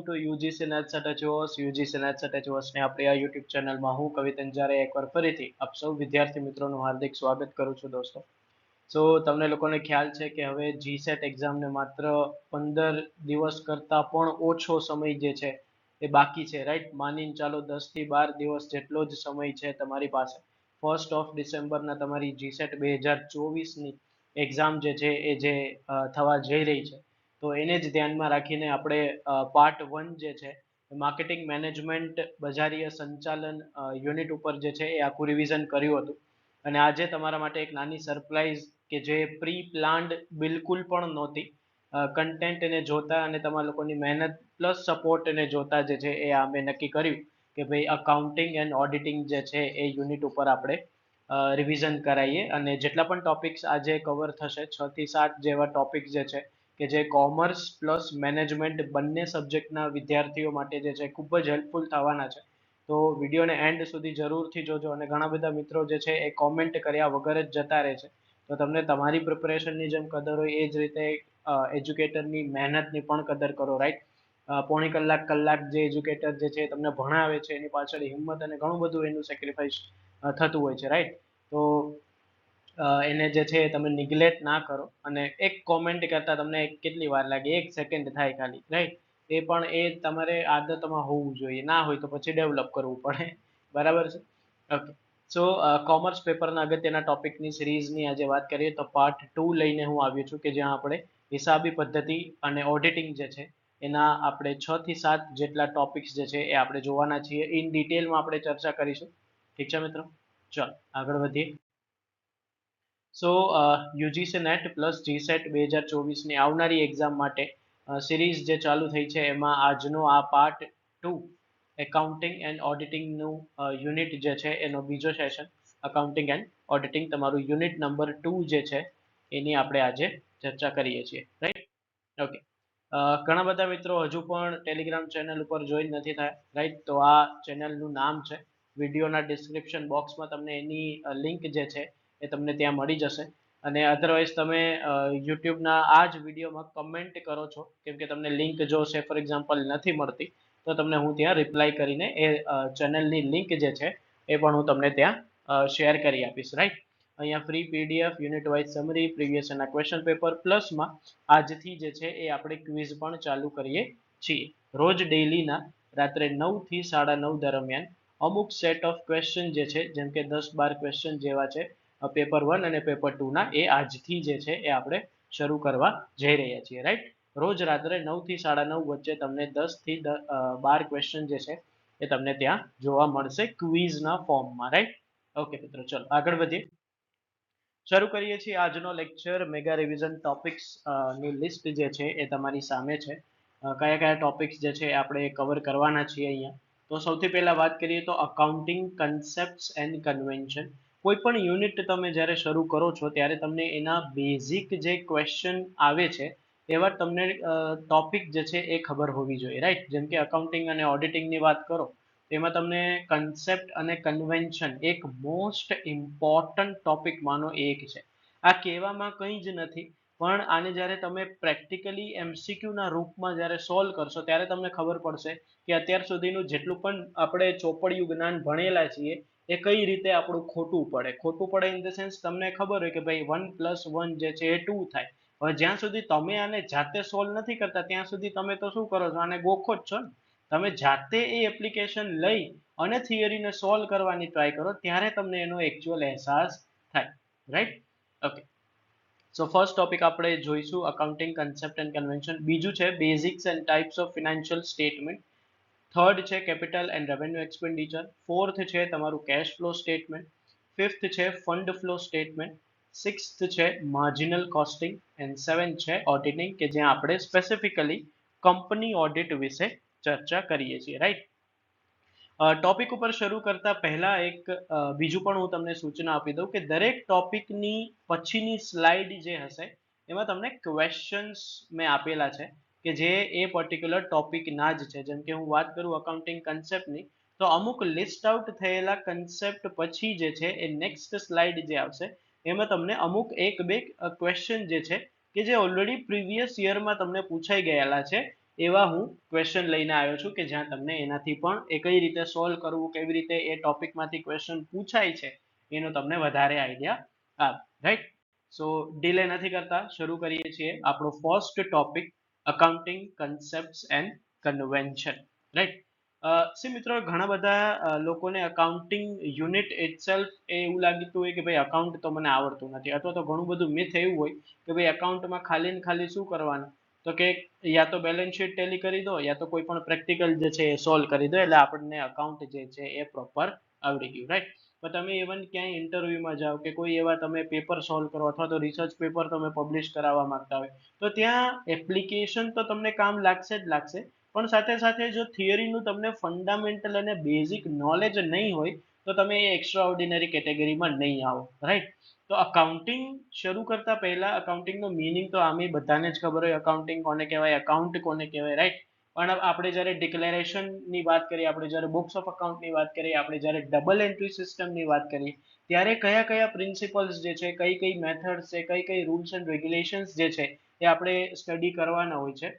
Two UGC NET SET HOS UGC NET SET HOS ની આપણી આ યુટ્યુબ ચેનલમાં હું કવિતન જારે એકવાર ફરીથી આપ સૌ વિદ્યાર્થી મિત્રોનું હાર્દિક સ્વાગત કરું છું દોસ્તો. સો તમને લોકોને ખ્યાલ છે કે હવે જીસેટ એક્ઝામને માત્ર 15 દિવસ કરતા પણ ઓછો સમય જે છે એ બાકી છે, રાઈટ? માનીને ચાલો 10 થી 12 દિવસ જેટલો જ સમય છે તમારી પાસે. 1 ઓફ ડિસેમ્બરના તમારી જીસેટ 2024ની એક્ઝામ જે છે એ જે થવા જઈ રહી છે, તો એને જ ધ્યાનમાં રાખીને આપણે પાર્ટ 1 જે છે માર્કેટિંગ મેનેજમેન્ટ બજારીય સંચાલન યુનિટ ઉપર જે છે એ આખું રિવિઝન કર્યું હતું. અને આજે તમારા માટે એક નાની સરપ્રાઈઝ કે જે પ્રી પ્લાન્ડ બિલકુલ પણ નહોતી. કન્ટેન્ટ એને જોતા અને તમારા લોકોની મહેનત પ્લસ સપોર્ટ એને જોતા જે છે એ અમે નક્કી કર્યું કે ભાઈ અકાઉન્ટિંગ એન્ડ ઓડિટિંગ જે છે એ યુનિટ ઉપર આપણે રિવિઝન કરાવીએ. અને જેટલા પણ ટોપિક્સ આજે કવર થશે 6 થી 7 જેવા ટોપિક્સ જે છે કે જે કોમર્સ પ્લસ મેનેજમેન્ટ બંને સબ્જેક્ટના વિદ્યાર્થીઓ માટે જે છે ખૂબ જ હેલ્પફુલ થવાના છે. તો વિડીયોને એન્ડ સુધી જરૂરથી જોજો. અને ઘણા બધા મિત્રો જે છે એ કોમેન્ટ કર્યા વગર જ જતા રહે છે, તો તમને તમારી પ્રિપરેશનની જેમ કદર હોય એ જ રીતે એજ્યુકેટરની મહેનતની પણ કદર કરો, રાઈટ? પોણી કલાક જે એજ્યુકેટર જે છે તમને ભણાવે છે એની પાછળ હિંમત અને ઘણું બધું એનું સેક્રિફાઈસ થતું હોય છે, રાઈટ? તો એને જે છે તમે નિગ્લેક્ટ ના કરો. અને એક કોમેન્ટ કરતા તમને કેટલી વાર લાગે? 1 સેકન્ડ થાય ખાલી, રાઈટ? એ પણ એ તમારે આદતમાં હોવું જોઈએ. ના હોય તો પછી ડેવલપ કરવું પડે. બરાબર છે? ઓકે. સો કોમર્સ પેપરના અગત્યના ટોપિકની સિરીઝની આજે વાત કરીએ તો પાર્ટ 2 લઈને હું આવ્યો છું, કે જ્યાં આપણે હિસાબી પદ્ધતિ અને ઓડિટિંગ જે છે એના આપણે 6 થી 7 જેટલા ટોપિક્સ જે છે એ આપણે જોવાના છીએ. ઇન ડિટેલમાં આપણે ચર્ચા કરીશું. ઠીક છે મિત્રો? ચાલો આગળ વધીએ. સો યુજીસી નેટ પ્લસ જીસેટ 2024ની આવનારી એક્ઝામ માટે સિરીઝ જે ચાલુ થઈ છે એમાં આજનો આ પાર્ટ 2 એકાઉન્ટિંગ એન્ડ ઓડિટિંગનું યુનિટ જે છે એનો બીજો સેશન. અકાઉન્ટિંગ એન્ડ ઓડિટિંગ તમારું યુનિટ નંબર 2 જે છે એની આપણે આજે ચર્ચા કરીએ છીએ, રાઈટ? ઓકે. ઘણા બધા મિત્રો હજુ પણ ટેલિગ્રામ ચેનલ ઉપર જોઈન નથી થયા, રાઈટ? તો આ ચેનલનું નામ છે, વિડીયોના ડિસ્ક્રિપ્શન બોક્સમાં તમને એની લિંક જે છે એ તમને ત્યાં મળી જશે. અને અધરવાઇઝ તમે યુટ્યુબના આ જ વિડીયોમાં કમેન્ટ કરો છો, કેમ કે તમને લિંક જો છે ફોર એક્ઝામ્પલ નથી મળતી, તો તમને હું ત્યાં રિપ્લાય કરીને એ ચેનલની લિંક જે છે એ પણ હું તમને ત્યાં શેર કરી આપીશ, રાઈટ? અહીંયા free PDF, unit wise summary, previous એના ક્વેશ્ચન પેપર પ્લસમાં આજથી જે છે એ આપણે ક્વિઝ પણ ચાલુ કરીએ છીએ. રોજ ડેઈલીના રાત્રે 9 થી 9:30 દરમિયાન અમુક સેટ ઓફ ક્વેશ્ચન જે છે, જેમ કે 10-12 ક્વેશ્ચન જેવા છે પેપર 1 અને પેપર 2 ના, એ આજથી જે છે એ આપણે શરૂ કરવા જઈ રહ્યા છીએ, રાઈટ? રોજ રાત્રે 9 થી 9:30 વચ્ચે તમને 10 થી 12 ક્વેશ્ચન જે છે એ તમને ત્યાં જોવા મળશે ક્વિઝના ફોર્મમાં, રાઈટ? ઓકે મિત્રો, ચલો આગળ વધીએ. શરૂ કરીએ છીએ આજનો લેક્ચર. મેગા રિવિઝન ટોપિક્સ ની લિસ્ટ જે છે એ તમારી સામે છે. કયા કયા ટોપિક્સ જે છે આપણે કવર કરવાના છીએ અહીંયા. તો સૌથી પહેલા વાત કરીએ તો અકાઉન્ટિંગ કન્સેપ્ટ્સ એન્ડ કન્વેન્શન. કોઈ પણ યુનિટ તમે જ્યારે શરૂ કરો છો ત્યારે તમને એના બેઝિક જે ક્વેશ્ચન આવે છે એવા તમને ટોપિક જે છે એ ખબર હોવી જોઈએ, રાઈટ? જેમ કે અકાઉન્ટિંગ અને ઓડિટિંગની વાત કરો, એમાં તમને કન્સેપ્ટ અને કન્વેન્શન એક મોસ્ટ ઇમ્પોર્ટન્ટ ટોપિકમાંનો એક છે. આ કહેવામાં કંઈ જ નથી, પણ આને જ્યારે તમે પ્રેક્ટિકલી એમસીક્યુના રૂપમાં જ્યારે સોલ્વ કરશો ત્યારે તમને ખબર પડશે કે અત્યાર સુધીનું જેટલું પણ આપણે ચોપડિયું જ્ઞાન ભણેલા છીએ એ કઈ રીતે આપણું ખોટું પડે ઇન ધ સેન્સ તમને ખબર હોય કે ભાઈ 1+1 જે છે એ 2 થાય. હવે જ્યાં સુધી તમે આને જાતે સોલ્વ નથી કરતા ત્યાં સુધી તમે તો શું કરો છો? આને ગોખો જ છો ને. તમે જાતે એ એપ્લિકેશન લઈ અને થિયરીને સોલ્વ કરવાની ટ્રાય કરો ત્યારે તમને એનો એકચ્યુઅલ અહેસાસ થાય, right? Okay. So first topic આપણે જોઈશું અકાઉન્ટિંગ કન્સેપ્ટ એન્ડ કન્વેન્શન. બીજું છે basics and types of financial statement. Third છે capital and revenue expenditure. Fourth છે તમારું કેશ ફ્લો સ્ટેટમેન્ટ. ફિફ્થ છે ફંડ ફ્લો સ્ટેટમેન્ટ. સિક્સ્થ છે માર્જિનલ કોસ્ટિંગ. એન્ડ સેવન્થ છે ઓડિટિંગ, કે જ્યાં આપણે સ્પેસિફિકલી કંપની ઓડિટ વિશે ચર્ચા કરીએ છીએ, રાઈટ? ટોપિક ઉપર શરૂ કરતા પહેલા એક બીજું પણ હું તમને સૂચના આપી દઉં કે દરેક ટોપિકની પછીની સ્લાઇડ જે હશે એમાં તમને ક્વેશ્ચન્સ મેં આપેલા છે કે જે એ પર્ટિક્યુલર ટોપિકના જ છે. જેમ કે હું વાત કરું અકાઉન્ટિંગ કન્સેપ્ટની, તો અમુક લિસ્ટ આઉટ થયેલા કન્સેપ્ટ પછી જે છે એ નેક્સ્ટ સ્લાઇડ જે આવશે એમાં તમને અમુક એક બે ક્વેશ્ચન જે છે કે જે ઓલરેડી પ્રીવિયસ યરમાં તમને પૂછાઈ ગયેલા છે એવા હું ક્વેશ્ચન લઈને આવ્યો છું કે જ્યાં તમને એનાથી પણ એ કઈ રીતે સોલ્વ કરવું, કેવી રીતે એ ટોપિકમાંથી ક્વેશ્ચન પૂછાય છે એનો તમને વધારે આઈડિયા આવે. રાઈટ. સો ડીલે નથી કરતા, શરૂ કરીએ છીએ આપણો first topic, accounting concepts and convention. Right. C મિત્રો, ઘણા બધા લોકોને અકાઉન્ટિંગ યુનિટ ઇટસેલ્ફ એવું લાગતું હોય કે ભાઈ અકાઉન્ટ તો મને આવડતું નથી, અથવા તો ઘણું બધું મિથ એવું હોય કે ભાઈ અકાઉન્ટમાં ખાલી ને ખાલી શું કરવાનું, તો કે યા તો બેલેન્સ શીટ ટેલી કરી દો, યા તો કોઈ પણ પ્રેક્ટિકલ જે છે એ સોલ્વ કરી દો એટલે આપણને અકાઉન્ટ જે છે એ પ્રોપર આવડી ગયું. રાઈટ. પણ તમે ઇવન ક્યાંય ઇન્ટરવ્યુમાં જાઓ કે કોઈ એવા તમે પેપર સોલ્વ કરો અથવા તો રિસર્ચ પેપર તમે પબ્લિશ કરાવવા માંગતા હોય, તો ત્યાં એપ્લિકેશન તો તમને કામ લાગશે જ લાગશે, પણ સાથે સાથે જો થિયરીનું તમને ફંડામેન્ટલ અને બેઝિક નોલેજ નહીં હોય તો તમે એ એક્સ્ટ્રા ઓર્ડિનરી કેટેગરીમાં નહીં આવો. રાઈટ. તો અકાઉન્ટિંગ શરૂ કરતા પહેલા અકાઉન્ટિંગનો મીનિંગ તો આમે બધાને જ ખબર હોય, અકાઉન્ટિંગ કોને કહેવાય, અકાઉન્ટ કોને કહેવાય. રાઈટ. પણ આપણે જ્યારે ડિક્લેરેશનની વાત કરીએ, આપણે જ્યારે બુક્સ ઓફ અકાઉન્ટની વાત કરીએ, આપણે જ્યારે ડબલ એન્ટ્રી સિસ્ટમની વાત કરીએ, ત્યારે કયા કયા પ્રિન્સિપલ્સ જે છે, કઈ કઈ મેથડ્સ છે, કઈ કઈ રૂલ્સ એન્ડ રેગ્યુલેશન્સ જે છે એ આપણે સ્ટડી કરવાના હોય છે.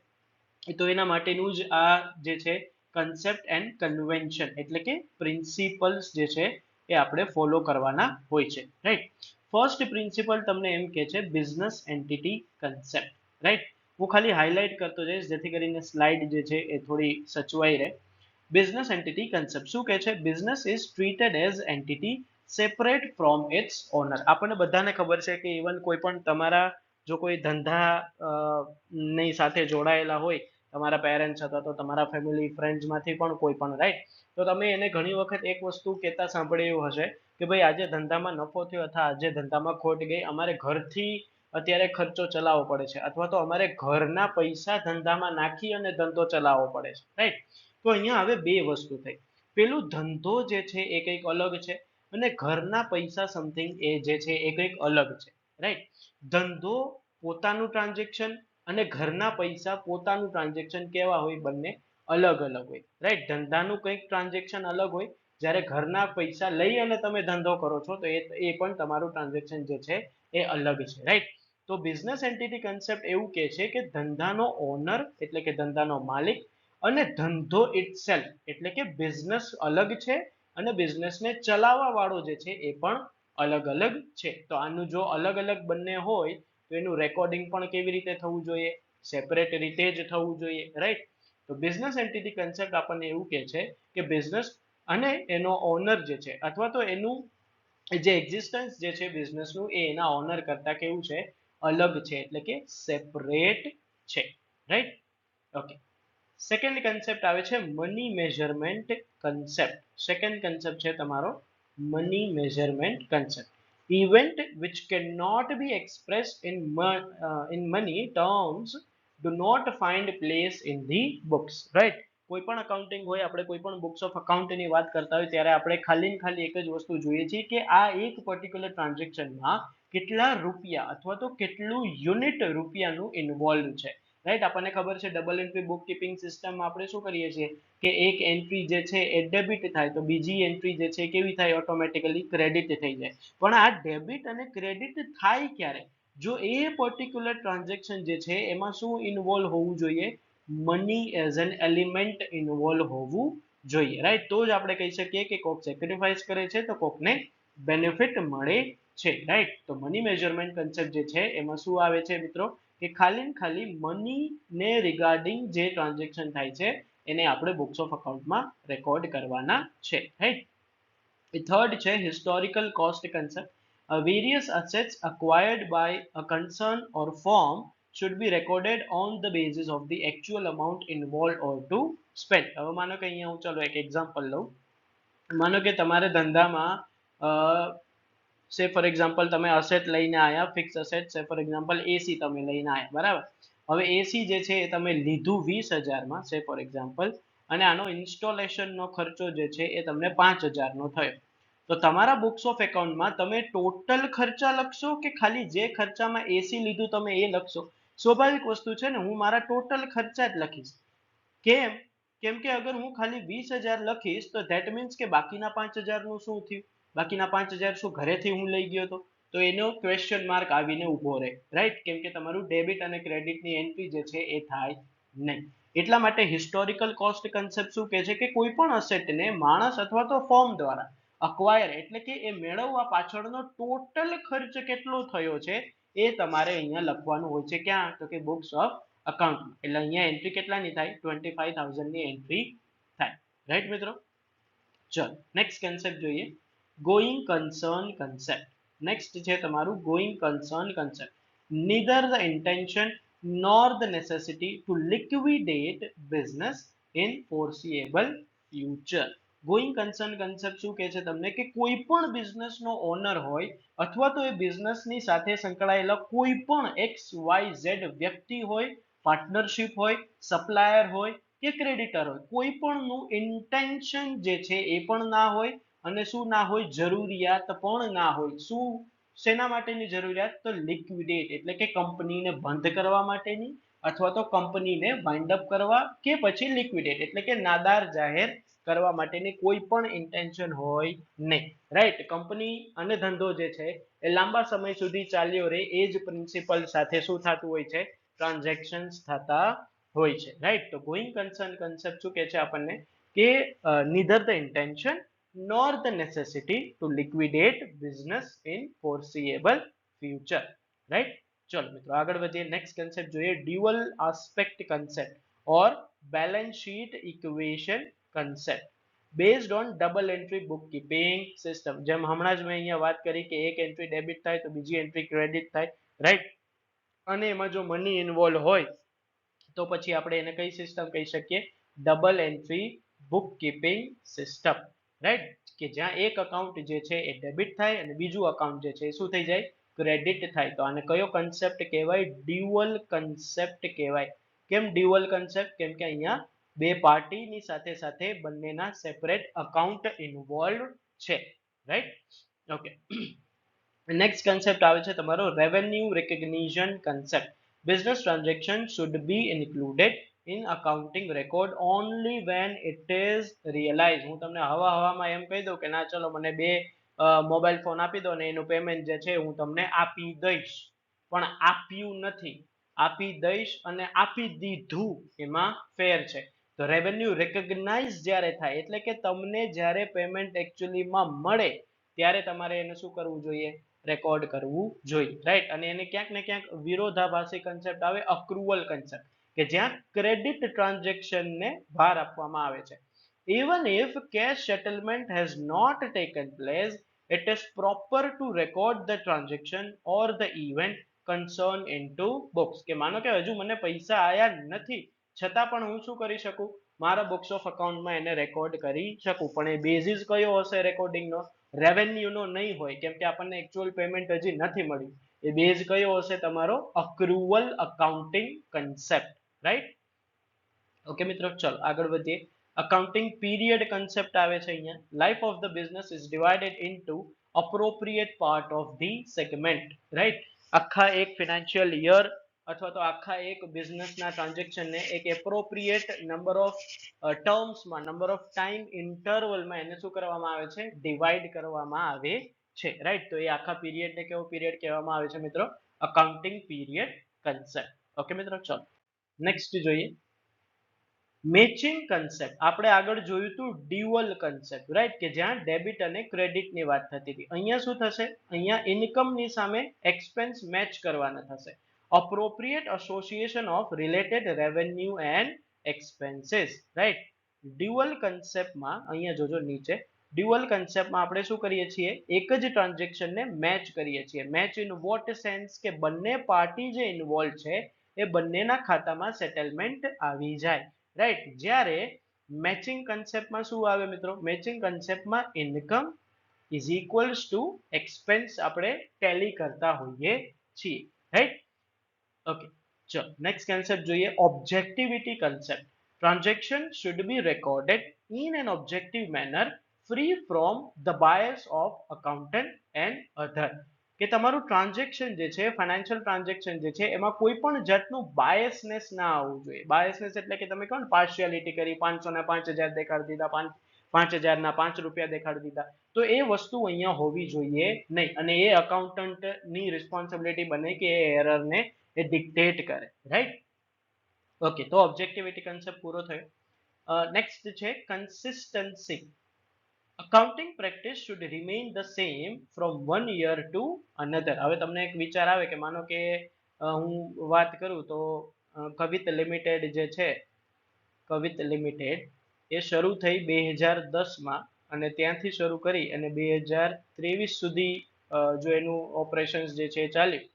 તો એના માટેનું જ આ જે છે કન્સેપ્ટ એન્ડ કન્વેન્શન એટલે કે પ્રિન્સિપલ્સ જે છે એ આપણે ફોલો કરવાના હોય છે. રાઈટ. ફર્સ્ટ પ્રિન્સિપલ તમને એમ કે છે બિઝનેસ એન્ટિટી કન્સેપ્ટ. રાઈટ. હું ખાલી હાઇલાઇટ કરતો જઈશ જેથી કરીને સ્લાઇડ જે છે એ થોડી સચવાઈ રહે. બિઝનેસ એન્ટિટી કન્સેપ્ટ શું કહે છે? Business is treated as entity separate from its owner. આપણને બધાને ખબર છે કે ઇવન કોઈ પણ તમારા જો કોઈ ધંધા ની સાથે જોડાયેલા હોય, તમારા પેરેન્ટ્સ અથવા તો તમારા ફેમિલી ફ્રેન્ડ્સમાંથી પણ કોઈ પણ, રાઈટ, તો તમે એને ઘણી વખત એક વસ્તુ કહેતા સાંભળ્યું હશે કે ભાઈ આજે ધંધામાં નફો થયો અથવા આજે ધંધામાં ખોટ ગઈ, અમારે ઘરથી અત્યારે ખર્ચો ચલાવવો પડે છે, અથવા તો અમારે ઘરના પૈસા ધંધામાં નાખી અને ધંધો ચલાવવો પડે છે. રાઈટ. તો અહીંયા હવે બે વસ્તુ થઈ. પેલું ધંધો જે છે એ કંઈક અલગ છે અને ઘરના પૈસા સમથિંગ એ જે છે એ કંઈક અલગ છે. રાઈટ. ધંધો પોતાનું ટ્રાન્ઝેક્શન અને ઘરના પૈસા પોતાનું ટ્રાન્ઝેક્શન કેવા હોય? બંને અલગ અલગ હોય. રાઈટ. ધંધાનું કંઈક ટ્રાન્ઝેક્શન અલગ હોય, જ્યારે ઘરના પૈસા લઈ અને તમે ધંધો કરો છો તો એ પણ તમારું ટ્રાન્ઝેક્શન જે છે એ અલગ છે. રાઈટ. તો બિઝનેસ એન્ટિટી કન્સેપ્ટ એવું કહે છે કે ધંધાનો ઓનર એટલે કે ધંધાનો માલિક અને ધંધો ઇટસેલ્ફ એટલે કે બિઝનેસ અલગ છે અને બિઝનેસને ચલાવવા વાળો જે છે એ પણ અલગ અલગ છે. તો આનું જો અલગ અલગ બંને હોય તો એનું રેકોર્ડિંગ પણ કેવી રીતે થવું જોઈએ? સેપરેટ રીતે જ થવું જોઈએ. રાઈટ. તો બિઝનેસ એન્ટિટી કન્સેપ્ટ આપણને એવું કહે છે કે બિઝનેસ અને એનો ઓનર જે છે અથવા તો એનું જે એક્ઝિસ્ટન્સ જે છે બિઝનેસનું એ એના ઓનર કરતા કેવું છે? અલગ છે, એટલે કે સેપરેટ છે. રાઈટ. ઓકે. સેકન્ડ કન્સેપ્ટ આવે છે money measurement concept. Second concept છે તમારો money measurement concept. Event which cannot be expressed in money terms do not find place in the books. Right. કોઈ પણ અકાઉન્ટિંગ હોય, આપણે કોઈ પણ બુક્સ ઓફ અકાઉન્ટની વાત કરતા હોય ત્યારે આપણે ખાલી ને ખાલી એક જ વસ્તુ જોઈએ છીએ કે આ એક પર્ટિક્યુલર ટ્રાન્ઝેક્શનમાં કેટલા રૂપિયા અથવા તો કેટલું યુનિટ રૂપિયાનું ઇન્વોલ્વ છે. રાઈટ. આપણને ખબર છે ડબલ એન્ટ્રી બુક કીપિંગ સિસ્ટમમાં આપણે શું કરીએ છીએ કે એક એન્ટ્રી જે છે એ ડેબિટ થાય તો બીજી એન્ટ્રી જે છે કેવી થાય? ઓટોમેટિકલી ક્રેડિટ થઈ જાય. પણ આ ડેબિટ અને ક્રેડિટ થાય ક્યારે? જો એ પર્ટિક્યુલર ટ્રાન્ઝેક્શન જે છે એમાં શું ઇન્વોલ્વ હોવું જોઈએ? Money as an element involve હોવું જોઈએ. રાઈટ. તો જ આપણે કહી શકીએ કે કોક સેક્રિફાઈસ કરે છે તો કોકને બેનિફિટ મળે છે. રાઈટ. તો મની મેઝરમેન્ટ કન્સેપ્ટ જે છે એમાં શું આવે છે મિત્રો કે ખાલી ને ખાલી મની ને રિગાર્ડિંગ જે ટ્રાન્ઝેક્શન થાય છે એને આપણે બુક્સ ઓફ અકાઉન્ટમાં રેકોર્ડ કરવાના છે. રાઈટ. થર્ડ છે historical cost concept. Various assets acquired by a concern or firm should be recorded on the basis of the actual amount involved or to spend. હવે માનો કે અહીંયા હું ચાલો એક એક્ઝામ્પલ લઉં. માનો કે તમારે ધંધામાં સે ફોર એક્ઝામ્પલ તમે અસેટ લઈને આવ્યા, ફિક્સ અસેટ, સે ફોર એક્ઝામ્પલ એસી તમે લઈને આવ્યા, બરાબર. હવે એસી જે છે એ તમે લીધું 20,000માં, સે ફોર એક્ઝામ્પલ, અને આનો ઇન્સ્ટોલેશનનો ખર્ચો જે છે એ તમને 5,000નો થયો. તો તમારા બુક્સ ઓફ એકાઉન્ટમાં તમે ટોટલ ખર્ચા લખશો કે ખાલી જે ખર્ચામાં એસી લીધું તમે એ લખશો? સ્વાભાવિક વસ્તુ છે ને, હું મારા ટોટલ ખર્ચા જ લખીશ. કેમ? કેમ કે અગર હું ખાલી 20,000 લખીશ તો ધેટ મીન્સ કે બાકીના 5,000નું શું થયું? બાકીના 5,000 શું ઘરેથી હું લઈ ગયો હતો? તો એનો ક્વેશ્ચન માર્ક આવીને ઊભો રહે. રાઈટ. કેમ કે તમારું ડેબિટ અને ક્રેડિટની એન્ટ્રી જે છે એ થાય નહીં. એટલા માટે હિસ્ટોરિકલ કોસ્ટ કન્સેપ્ટ શું કહે છે કે કોઈ પણ અસેટને માણસ અથવા તો ફર્મ દ્વારા અક્વાયર એટલે કે એ મેળવવા પાછળનો ટોટલ ખર્ચ કેટલો થયો છે એ તમારે અહીંયા લખવાનું હોય છે. ક્યાં? તો કે બુક્સ ઓફ અકાઉન્ટ. એટલે અહીંયા એન્ટ્રી કેટલાની થાય? 25,000 ની એન્ટ્રી થાય. રાઈટ મિત્રો? ચલો નેક્સ્ટ કન્સેપ્ટ જોઈએ, ગોઈંગ કન્સર્ન કન્સેપ્ટ. નેક્સ્ટ છે તમારું going concern concept. neither the intention nor the necessity to liquidate business in foreseeable future. Going concern concept શું કહે છે તમને કે કોઈ પણ બિઝનેસનો ઓનર હોય અથવા તો એ બિઝનેસની સાથે સંકળાયેલા કોઈ પણ XYZ વ્યક્તિ હોય, પાર્ટનરશિપ હોય, સપ્લાયર હોય કે ક્રેડિટર હોય, કોઈ પણનું ઇન્ટેન્શન જે છે એ પણ ના હોય અને શું ના હોય? જરૂરિયાત પણ ના હોય. શું શેના માટેની જરૂરિયાત? તો લિક્વિડેટ એટલે કે કંપનીને બંધ કરવા માટેની અથવા તો કંપનીને વાઇન્ડ અપ કરવા કે પછી લિક્વિડેટ એટલે કે નાદાર જાહેર કરવા માટેની કોઈ પણ ઇન્ટેન્શન હોય નહીં. રાઈટ? કંપની અને ધંધો જે છે એ લાંબા સમય સુધી ચાલ્યો રહે એ જ પ્રિન્સિપલ સાથે શું થતું હોય છે? ટ્રાન્ઝેક્શન્સ થતા હોય છે. રાઈટ? તો ગોઈંગ કન્સર્ન કન્સેપ્ટ શું કહે છે આપણને કે neither the intention nor the necessity to liquidate business in foreseeable future. Right? ચલો મિત્રો આગળ વધીએ. નેક્સ્ટ કન્સેપ્ટ જોઈએ, dual aspect concept or balance sheet equation concept based on double entry book keeping system. જેમ હમણાં જ મેં અહીંયા વાત કરી કે એક એન્ટ્રી ડેબિટ થાય તો બીજી એન્ટ્રી ક્રેડિટ થાય. રાઈટ? અને એમાં જો મની ઇન્વોલ્વ હોય તો પછી આપણે એને કઈ સિસ્ટમ કહી શકીએ? Double entry book keeping system. Right? કે જ્યાં એક અકાઉન્ટ જે છે એ ડેબિટ થાય અને બીજું અકાઉન્ટ જે છે એ શું થઈ જાય? ક્રેડિટ થાય. તો આને કયો કન્સેપ્ટ કહેવાય? ડ્યુઅલ કન્સેપ્ટ કહેવાય. કેમ ડ્યુઅલ કન્સેપ્ટ? કેમ કે અહીંયા બે પાર્ટીની સાથે સાથે બંનેના સેપરેટ અકાઉન્ટ ઇન્વોલ્વ છે. રાઈટ? ઓકે. નેક્સ્ટ કન્સેપ્ટ આવે છે તમારો revenue recognition concept. Business transaction should be included in accounting record only when it is realise. હું તમને હવામાં એમ કહી દઉં કે ના ચલો મને બે મોબાઈલ ફોન આપી દો ને એનું પેમેન્ટ જે છે હું તમને આપી દઈશ, પણ આપ્યું નથી. આપી દઈશ અને આપી દીધું એમાં ફેર છે. તો રેવન્યુ રેકગ્નાઇઝ જ્યારે થાય એટલે કે તમને જ્યારે પેમેન્ટ એકચ્યુઅલીમાં મળે ત્યારે તમારે એને શું કરવું જોઈએ? રેકોર્ડ કરવું જોઈએ. રાઈટ? અને એને ક્યાંક ને ક્યાંક વિરોધાભાસી કન્સેપ્ટ આવે અક્રુઅલ કન્સેપ્ટ કે જ્યાં ક્રેડિટ ટ્રાન્ઝેક્શનને ભાર આપવામાં આવે છે. even if cash settlement has not taken place, it is proper to record the transaction or the event concerned into books. કે માનો કે હજુ મને પૈસા આયા નથી છતાં પણ હું શું કરી શકું? મારા બુક્સ ઓફ અકાઉન્ટમાં એને રેકોર્ડ કરી શકું. પણ એ બેઝિસ કયો હશે રેકોર્ડિંગનો? રેવન્યુનો નહીં હોય, કેમ કે આપણને એકચ્યુઅલ પેમેન્ટ હજી નથી મળ્યું. એ બેઝ કયો હશે તમારો? અક્રુઅલ અકાઉન્ટિંગ કન્સેપ્ટ. રાઈટ? ઓકે મિત્રો, ચલો આગળ વધીએ. અકાઉન્ટિંગ પીરિયડ કન્સેપ્ટ આવે છે અહીંયા. Life of the business is divided into appropriate part of the segment. Right? આખા એક ફિનાન્શિયલ યર અથવા તો આખા એક બિઝનેસના ટ્રાન્ઝેક્શનને એક એપ્રોપ્રિએટ નંબર ઓફ ટર્મ્સમાં, નંબર ઓફ ટાઈમ ઇન્ટરવલમાં એને શું કરવામાં આવે છે? ડિવાઈડ કરવામાં આવે છે. રાઈટ? તો એ આખા પીરિયડને કેવો પીરિયડ કહેવામાં આવે છે મિત્રો? Accounting period concept. ઓકે મિત્રો, ચલો નેક્સ્ટ જોઈએ મેચિંગ કન્સેપ્ટ. આપણે આગળ જોયું હતું ડ્યુઅલ કન્સેપ્ટ. રાઈટ? કે જ્યાં ડેબિટ અને ક્રેડિટની વાત થતી હતી. અહીંયા શું થશે? અહીંયા ઇન્કમની સામે એક્સપેન્સ મેચ કરવાના થશે. appropriate association of related revenue and expenses. Right? Dual કન્સેપ્ટમાં અહીંયા જોજો નીચે ડ્યુઅલ કન્સેપ્ટમાં આપણે શું કરીએ છીએ? એક જ ટ્રાન્ઝેક્શનને મેચ કરીએ છીએ. Match in vote sense? કે બંને પાર્ટી જે ઇન્વોલ્વ છે એ બંનેના ખાતામાં સેટલમેન્ટ આવી જાય. રાઈટ? જ્યારે મેચિંગ કન્સેપ્ટમાં શું આવે મિત્રો? મેચિંગ કન્સેપ્ટમાં income is equals to expense આપણે ટેલી કરતા હોઈએ છીએ. રાઈટ? ઓકે, ચલો નેક્સ્ટ કન્સેપ્ટ જોઈએ objectivity concept. Transaction should be recorded in an objective manner free from the bias of accountant and other. કે તમારું ટ્રાન્ઝેક્શન જે છે, ફાઇનાન્શિયલ ટ્રાન્ઝેક્શન જે છે એમાં કોઈ પણ જાતનું બાયસનેસ ના આવવું જોઈએ. બાયસનેસ એટલે કે તમે કહો ને પાર્શિયાલિટી કરી, 500 ના 5000 દેખાડી દીધા, 5000 ના 5 રૂપિયા દેખાડી દીધા, તો એ વસ્તુ અહીંયા હોવી જોઈએ નહીં. અને એ અકાઉન્ટન્ટની રિસ્પોન્સિબિલિટી બને કે એ એરરને એ ડિક્ટેટ કરે. રાઈટ? ઓકે, તો ઓબ્જેક્ટિવિટી કન્સેપ્ટ પૂરો થયો. નેક્સ્ટ છે consistency. Accounting practice should remain the same from one year to another. હવે તમને એક વિચાર આવે કે માનો કે હું વાત કરું તો કવિત લિમિટેડ જે છે, કવિત લિમિટેડ એ શરૂ થઈ 2010માં, અને ત્યાંથી શરૂ કરી અને 2023 સુધી જો એનું ઓપરેશન્સ જે છે એ ચાલ્યું.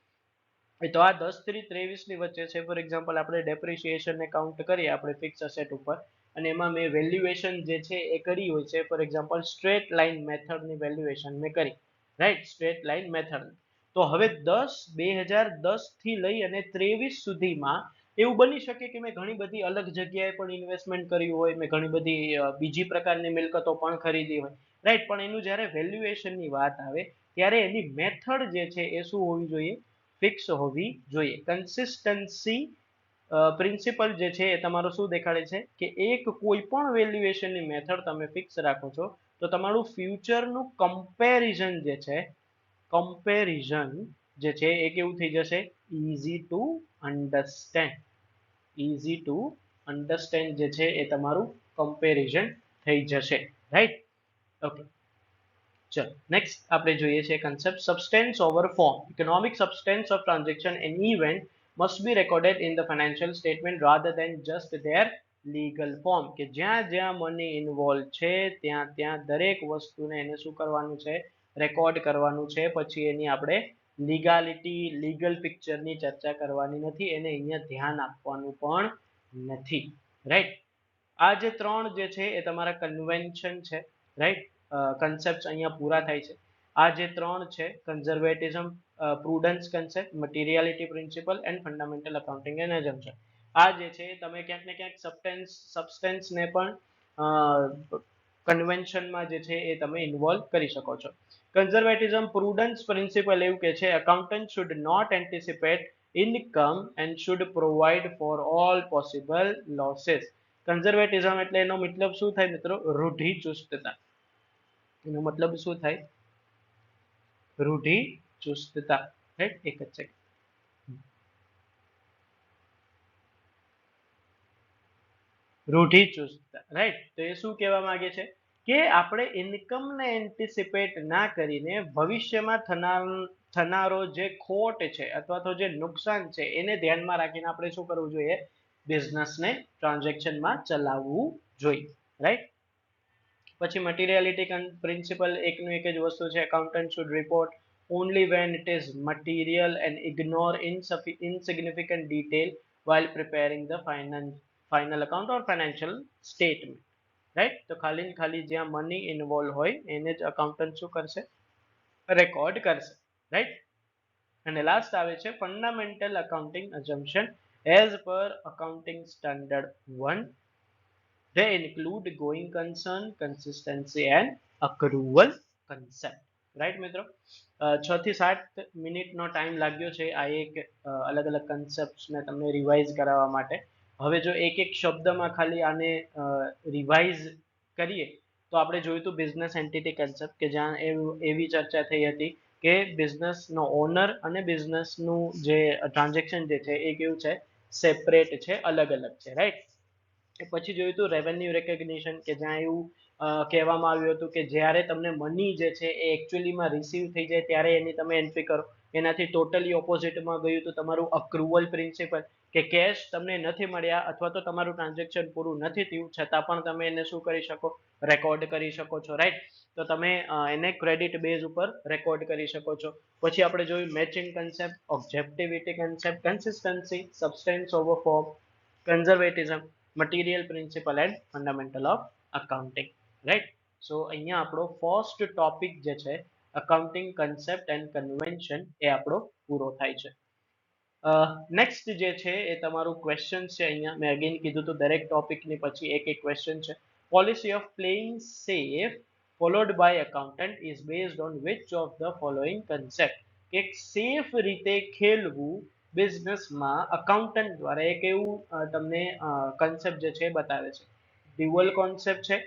તો આ 10 થી 23 ની વચ્ચે છે. ફોર એક્ઝામ્પલ આપણે ડેપ્રિસિએશન ને કાઉન્ટ કરીએ આપણે ફિક્સ અસેટ ઉપર, અને એમાં મેં વેલ્યુએશન જે છે એ કરી હોય છે. ફોર એક્ઝામ્પલ સ્ટ્રેટ લાઇન મેથડની વેલ્યુએશન મેં કરી, રાઈટ, સ્ટ્રેટ લાઇન મેથડ. તો હવે 2010 થી લઈ અને 23 સુધીમાં એવું બની શકે કે મેં ઘણી બધી અલગ જગ્યાએ પણ ઇન્વેસ્ટમેન્ટ કર્યું હોય, મેં ઘણી બધી બીજી પ્રકારની મિલકતો પણ ખરીદી હોય, રાઈટ. પણ એનું જ્યારે વેલ્યુએશનની વાત આવે ત્યારે એની મેથડ જે છે એ શું હોવી જોઈએ? ફિક્સ હોવી જોઈએ. કન્સિસ્ટન્સી પ્રિન્સિપલ જે છે એ તમારો શું દેખાડે છે કે એક કોઈ પણ વેલ્યુએશનની મેથડ તમે ફિક્સ રાખો છો તો તમારું ફ્યુચરનું કમ્પેરિઝન જે છે, કમ્પેરિઝન જે છે એ કેવું થઈ જશે? Easy to understand. Easy to understand જે છે એ તમારું કમ્પેરિઝન થઈ જશે, રાઈટ. ઓકે, ચલો નેક્સ્ટ આપણે જોઈએ છે concept substance over form. Economic substance of transaction and event must be recorded in the financial statement rather than just their legal form. કે જ્યાં જ્યાં મની ઇન્વોલ્વ છે ત્યાં ત્યાં દરેક વસ્તુને એને શું કરવાનું છે? રેકોર્ડ કરવાનું છે. પછી એની આપણે લીગાલિટી, લીગલ પિક્ચરની ચર્ચા કરવાની નથી, એને અહીંયા ધ્યાન આપવાનું પણ નથી, રાઈટ. આ જે ત્રણ જે છે એ તમારા કન્વેન્શન છે, રાઈટ. કન્સેપ્ટ અહીંયા પૂરા થાય છે. આ જે ત્રણ છે, conservatism, prudence concept, materiality principle and fundamental accounting and assumption. આ જે છે તમે ક્યાંક ને ક્યાંક સબસ્ટેન્સને પણ કન્વેન્શનમાં જે છે એ તમે ઇન્વોલ્વ કરી શકો છો. કન્ઝર્વેટિઝમ પ્રુડન્સ પ્રિન્સિપલ એવું કે છે accountant should not anticipate income and should provide for all possible losses. Conservatism એટલે એનો મતલબ શું થાય મિત્રો? રૂઢિચુસ્તતા. એનો મતલબ શું થાય? રૂઢિચુસ્તતા, રાઈટ. એક જ સેકન્ડ. રૂઢિચુસ્તતા, રાઈટ. તો એ શું કહેવા માંગે છે કે આપણે ઇન્કમને એન્ટિસિપેટ ના કરીને ભવિષ્યમાં થનારો જે ખોટ છે અથવા તો જે નુકસાન છે એને ધ્યાનમાં રાખીને આપણે શું કરવું જોઈએ? બિઝનેસને ટ્રાન્ઝેક્શનમાં ચલાવવું જોઈએ, રાઈટ. પછી મટીરિયાલિટી પ્રિન્સિપલ એકનું એક જ વસ્તુ છે accountant should report only when it is material and ignore insignificant detail while preparing the final account or financial statement, right. તો ખાલી ને ખાલી જ્યાં મની ઇન્વોલ્વ હોય એને જ અકાઉન્ટન્ટ શું કરશે? રેકોર્ડ કરશે, રાઈટ. અને લાસ્ટ આવે છે fundamental accounting assumption as per accounting standard 1. They include going concern, consistency and accrual concept. Right મિત્રો, 6 થી 7 મિનિટનો ટાઈમ લાગ્યો છે આ એક અલગ અલગ કન્સેપ્ટ્સને તમને રિવાઇઝ કરાવવા માટે. હવે જો એક એક શબ્દમાં ખાલી આને રિવાઇઝ કરીએ તો આપણે જોયું હતું બિઝનેસ એન્ટિટી કન્સેપ્ટ કે જ્યાં એવી ચર્ચા થઈ હતી કે બિઝનેસનો ઓનર અને બિઝનેસનું જે ટ્રાન્ઝેક્શન જે છે એ કેવું છે? સેપરેટ છે, અલગ અલગ છે, રાઈટ. પછી જોયું હતું રેવન્યુ રેકગ્નિશન કે જ્યાં એવું કહેવામાં આવ્યું હતું કે જ્યારે તમને મની જે છે એ એકચ્યુઅલીમાં રિસીવ થઈ જાય ત્યારે એની તમે એન્ટ્રી કરો. એનાથી ટોટલી ઓપોઝિટમાં ગયું હતું તમારું અક્રુવલ પ્રિન્સિપલ કે કેશ તમને નથી મળ્યા અથવા તો તમારું ટ્રાન્ઝેક્શન પૂરું નથી થયું છતાં પણ તમે એને શું કરી શકો? રેકોર્ડ કરી શકો છો, રાઈટ. તો તમે એને ક્રેડિટ બેઝ ઉપર રેકોર્ડ કરી શકો છો. પછી આપણે જોયું matching concept, objectivity concept, consistency, substance over form, conservatism, material principle and fundamental of accounting, right. So અહીંયા આપણો ફર્સ્ટ ટોપિક જે છે અકાઉન્ટિંગ કન્સેપ્ટ એન્ડ કન્વેન્શન એ આપણો પૂરો થાય છે. નેક્સ્ટ જે છે એ તમારું ક્વેશ્ચન છે. અહીંયા મેં અગેન કીધું તો દરેક ટોપિકની પછી એક એક ક્વેશ્ચન છે. Policy of playing safe followed by accountant is based on which of the following concept. એક સેફ રીતે ખેલવું બિઝનેસમાં અકાઉન્ટન્ટ દ્વારા એક એવું તમને કન્સેપ્ટ જે છે બતાવે છે. ડ્યુઅલ કોન્સેપ્ટ છે,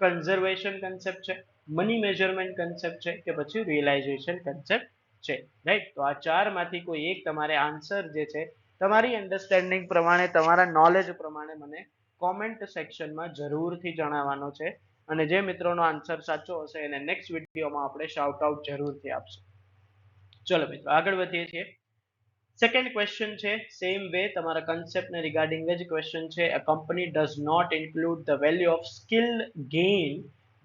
કન્ઝર્વેશન કન્સેપ્ટ છે, મની મેજરમેન્ટ કન્સેપ્ટ છે કે પછી રિયલાઇઝેશન કન્સેપ્ટ છે, રાઈટ. તો આ ચારમાંથી કોઈ એક તમારે આન્સર જે છે તમારી અન્ડરસ્ટેન્ડિંગ પ્રમાણે, તમારા નોલેજ પ્રમાણે મને કોમેન્ટ સેક્શનમાં જરૂરથી જણાવવાનો છે. અને જે મિત્રોનો આન્સર સાચો હશે એને નેક્સ્ટ વિડીયોમાં આપણે શાઉટ આઉટ જરૂરથી આપશું. ચલો મિત્રો આગળ વધીએ છીએ. સેકન્ડ ક્વેશ્ચન છે સેમ વે, તમારા કન્સેપ્ટને રિગાર્ડિંગ જ ક્વેશ્ચન છે. A company does not include the value of skill gain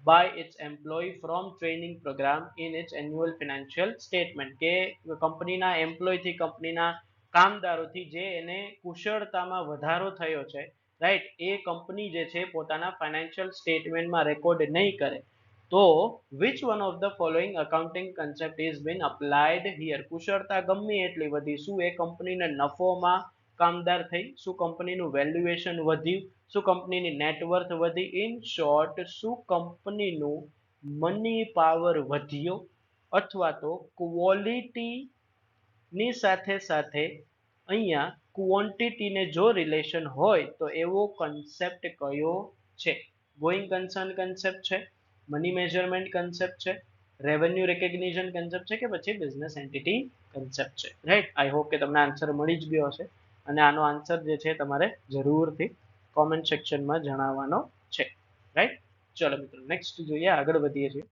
by its employee from training program in its annual financial statement. કે કંપનીના એમ્પ્લોયથી, કંપનીના કામદારોથી જે એને કુશળતામાં વધારો થયો છે, રાઈટ, એ કંપની જે છે પોતાના ફાઇનાન્શિયલ સ્ટેટમેન્ટમાં રેકોર્ડ નહીં કરે તો which one of the following accounting concept is been applied here? કુશળતા ગમે એટલી વધી, શું એ કંપનીને નફોમાં કામદાર થઈ, શું કંપનીનું વેલ્યુએશન વધ્યું, શું કંપનીની નેટવર્થ વધી, ઇન શોર્ટ શું કંપનીનું મની પાવર વધ્યો, અથવા તો ક્વોલિટીની સાથે સાથે અહીંયા ક્વોન્ટિટીને જો રિલેશન હોય તો એવો કન્સેપ્ટ કયો છે? ગોઈંગ કન્સર્ન કન્સેપ્ટ છે, મની મેજરમેન્ટ કન્સેપ્ટ છે, રેવન્યુ રેકગ્નિશન કન્સેપ્ટ છે, કે પછી બિઝનેસ એન્ટિટી કન્સેપ્ટ છે? રાઈટ, આઈ હોપ કે તમને આન્સર મળી જ ગયો હશે અને આનો આન્સર જે છે તમારે જરૂરથી કોમેન્ટ સેક્શનમાં જણાવવાનો છે. રાઈટ, ચલો મિત્રો નેક્સ્ટ જોઈએ, આગળ વધીએ છીએ.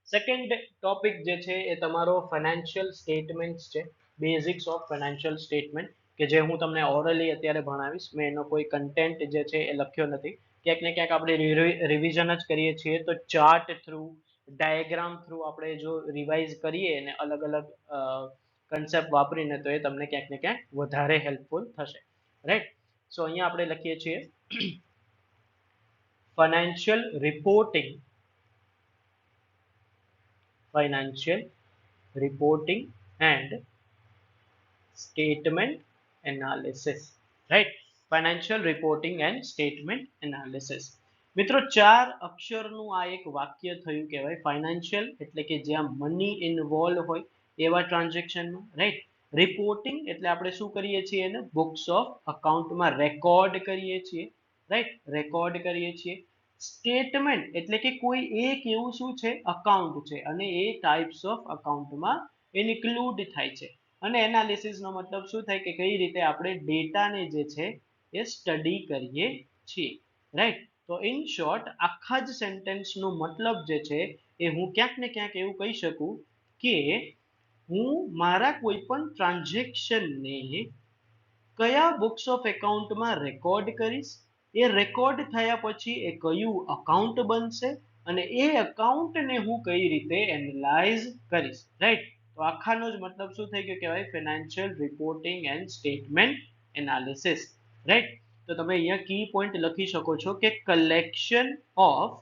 સેકન્ડ ટોપિક જે છે એ તમારો ફાઇનાન્શિયલ સ્ટેટમેન્ટ્સ છે, બેઝિક્સ ઓફ ફાઇનાન્શિયલ સ્ટેટમેન્ટ, કે જે હું તમને ઓરલી અત્યારે ભણાવીશ. મેં એનો કોઈ કન્ટેન્ટ જે છે એ લખ્યો નથી. ક્યાંક ને ક્યાંક આપણે રિવિઝન જ કરીએ છીએ, તો ચાર્ટ થ્રુ, ડાયાગ્રામ થ્રુ આપણે જો રિવાઇઝ કરીએ અને અલગ અલગ કન્સેપ્ટ વાપરીને, તો એ તમને ક્યાંક ને ક્યાંક વધારે હેલ્પફુલ થશે. રાઈટ, સો અહીંયા આપણે લખીએ છીએ financial reporting, financial reporting and statement analysis. Right, financial reporting and statement analysis. મિત્રો ચાર અક્ષરનું આ એક વાક્ય થયું કહેવાય. ફાઇનાન્શિયલ એટલે કે જ્યાં મની ઇન્વોલ્વ હોય એવા ટ્રાન્ઝેક્શનમાં, રાઈટ. રિપોર્ટિંગ એટલે આપણે શું કરીએ છીએ, એને બુક્સ ઓફ અકાઉન્ટમાં રેકોર્ડ કરીએ છીએ, રાઈટ, રેકોર્ડ કરીએ છીએ. સ્ટેટમેન્ટ એટલે કે કોઈ એક એવું શું છે, અકાઉન્ટ છે અને એ ટાઈપ્સ ઓફ અકાઉન્ટમાં ઇન્ક્લુડ થાય છે. અને એનાલિસિસનો મતલબ શું થાય કે કઈ રીતે આપણે ડેટાને જે છે એ સ્ટડી કરીએ છીએ. રાઈટ, તો ઇન શોર્ટ આખા જ સેન્ટેન્સનો મતલબ જે છે એ હું ક્યાંક ને ક્યાંક એવું કહી શકું કે હું મારા કોઈ પણ ટ્રાન્ઝેક્શનને કયા બુક્સ ઓફ એકાઉન્ટમાં રેકોર્ડ કરીશ, એ રેકોર્ડ થયા પછી એ કયું અકાઉન્ટ બનશે અને એ અકાઉન્ટને હું કઈ રીતે એનાલાઇઝ કરીશ. રાઈટ, તો આખાનો જ મતલબ શું થઈ ગયો કહેવાય, financial reporting and statement analysis. Right, તો તમે અહીંયા કી પોઈન્ટ લખી શકો છો કે collection of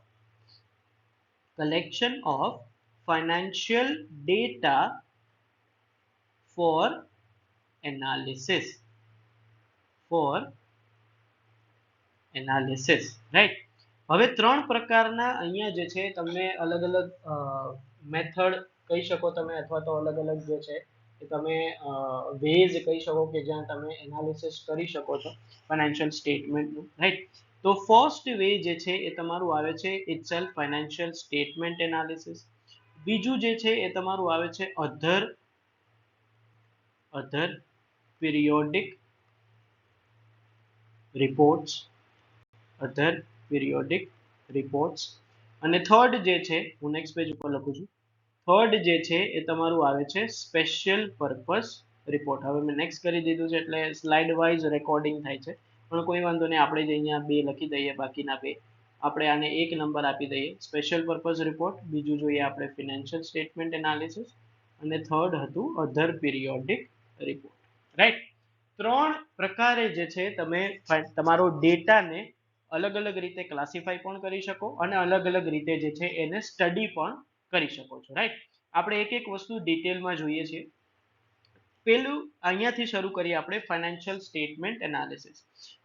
financial data for analysis, right. હવે ત્રણ પ્રકારના અહીંયા જે છે તમને અલગ અલગ મેથડ કહી શકો તમે, અથવા તો અલગ અલગ જે છે એ તમે વેઝ કહી શકો કે જ્યાં તમે એનાલિસિસ કરી શકો છો ફાઇનાન્શિયલ સ્ટેટમેન્ટનું. રાઈટ, તો ફર્સ્ટ વે જે છે એ તમારું આવે છે ઇટસેલ્ફ ફાઇનાન્શિયલ સ્ટેટમેન્ટ એનાલિસિસ. બીજું જે છે એ તમારું આવે છે અધર પીરિયોડિક રિપોર્ટ્સ, અને થર્ડ જે છે, હું નેક્સ્ટ પેજ ઉપર લખું છું, થર્ડ જે છે એ તમારું આવે છે સ્પેશિયલ પર્પસ રિપોર્ટ. હવે મેં નેક્સ્ટ કરી દીધું છે એટલે સ્લાઇડ વાઇઝ રેકોર્ડિંગ થાય છે, પણ કોઈ વાંધો નહીં, આપણે જે અહીંયા બે લખી દઈએ, બાકીના બે આપણે આને એક નંબર આપી દઈએ, સ્પેશિયલ પર્પસ રિપોર્ટ. બીજું જોઈએ આપણે ફિનાન્શિયલ સ્ટેટમેન્ટ એનાલિસિસ અને થર્ડ હતું અધર પીરિયોડિક રિપોર્ટ. રાઈટ, ત્રણ પ્રકારે જે છે તમે તમારો ડેટાને અલગ અલગ રીતે ક્લાસિફાઈ પણ કરી શકો અને અલગ અલગ રીતે જે છે એને સ્ટડી પણ કરી શકો છો. રાઈટ, આપણે એક એક વસ્તુ ડિટેલમાં જોઈએ છીએ. પેલું અહીંયાથી શરૂ કરીએ આપણે ફાઇનાન્શિયલ સ્ટેટમેન્ટ એનાલિસિસ.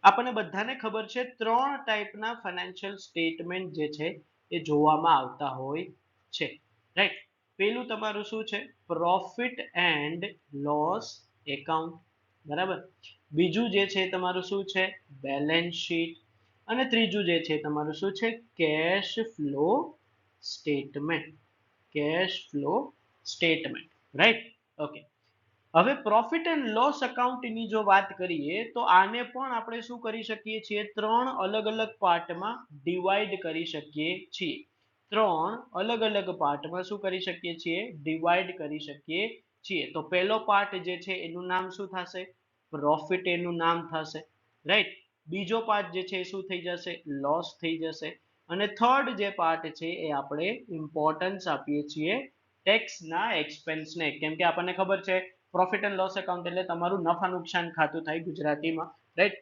આપણને બધાને ખબર છે ત્રણ ટાઈપના ફાઇનાન્શિયલ સ્ટેટમેન્ટ જે છે એ જોવામાં આવતા હોય છે. રાઈટ, પેલું તમારું શું છે, પ્રોફિટ એન્ડ લોસ એકાઉન્ટ, બરાબર. બીજું જે છે તમારું શું છે, બેલેન્સ શીટ. અને ત્રીજું જે છે તમારું શું છે, cache flow statement. Right, okay. હવે પ્રોફિટ એન્ડ લોસ એકાઉન્ટની જો વાત કરીએ તો આને પણ આપણે શું કરી શકીએ છીએ, ત્રણ અલગ અલગ પાર્ટમાં ડિવાઈડ કરી શકીએ છીએ. ત્રણ અલગ અલગ પાર્ટમાં શું કરી શકીએ છીએ, ડિવાઈડ કરી શકીએ છીએ. તો પહેલો પાર્ટ જે છે એનું નામ શું થશે, પ્રોફિટ એનું નામ થશે, રાઈટ. બીજો પાર્ટ જે છે એ શું થઈ જશે, લોસ થઈ જશે. અને થર્ડ જે પાર્ટ છે એ આપણે ઇમ્પોર્ટન્સ આપીએ છીએ ટેક્સના એક્સપેન્સને, કેમ કે આપણને ખબર છે પ્રોફિટ એન્ડ લોસ એકાઉન્ટ એટલે તમારું નફા નુકસાન ખાતું થાય ગુજરાતીમાં, રાઈટ.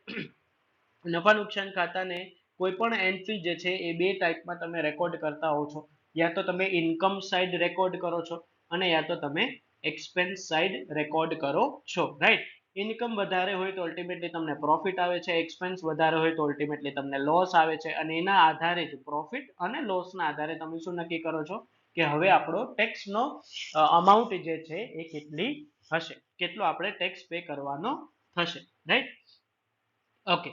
નફા નુકસાન ખાતાને કોઈ પણ એન્ટ્રી જે છે એ બે ટાઈપમાં તમે રેકોર્ડ કરતા હો છો. યા તો તમે ઇન્કમ સાઇડ રેકોર્ડ કરો છો અને યા તો તમે એક્સપેન્સ સાઇડ રેકોર્ડ કરો છો, રાઈટ. ઇન્કમ વધારે હોય તો અલ્ટિમેટલી તમને પ્રોફિટ આવે છે, એક્સપેન્સ વધારે હોય તો અલ્ટિમેટલી તમને લોસ આવે છે, અને એના આધારે જ પ્રોફિટ અને લોસના આધારે તમે શું નક્કી કરો છો કે હવે આપણો ટેક્સનો અમાઉન્ટ જે છે એ કેટલી હશે, કેટલો આપણે ટેક્સ પે કરવાનો થશે, right. Okay,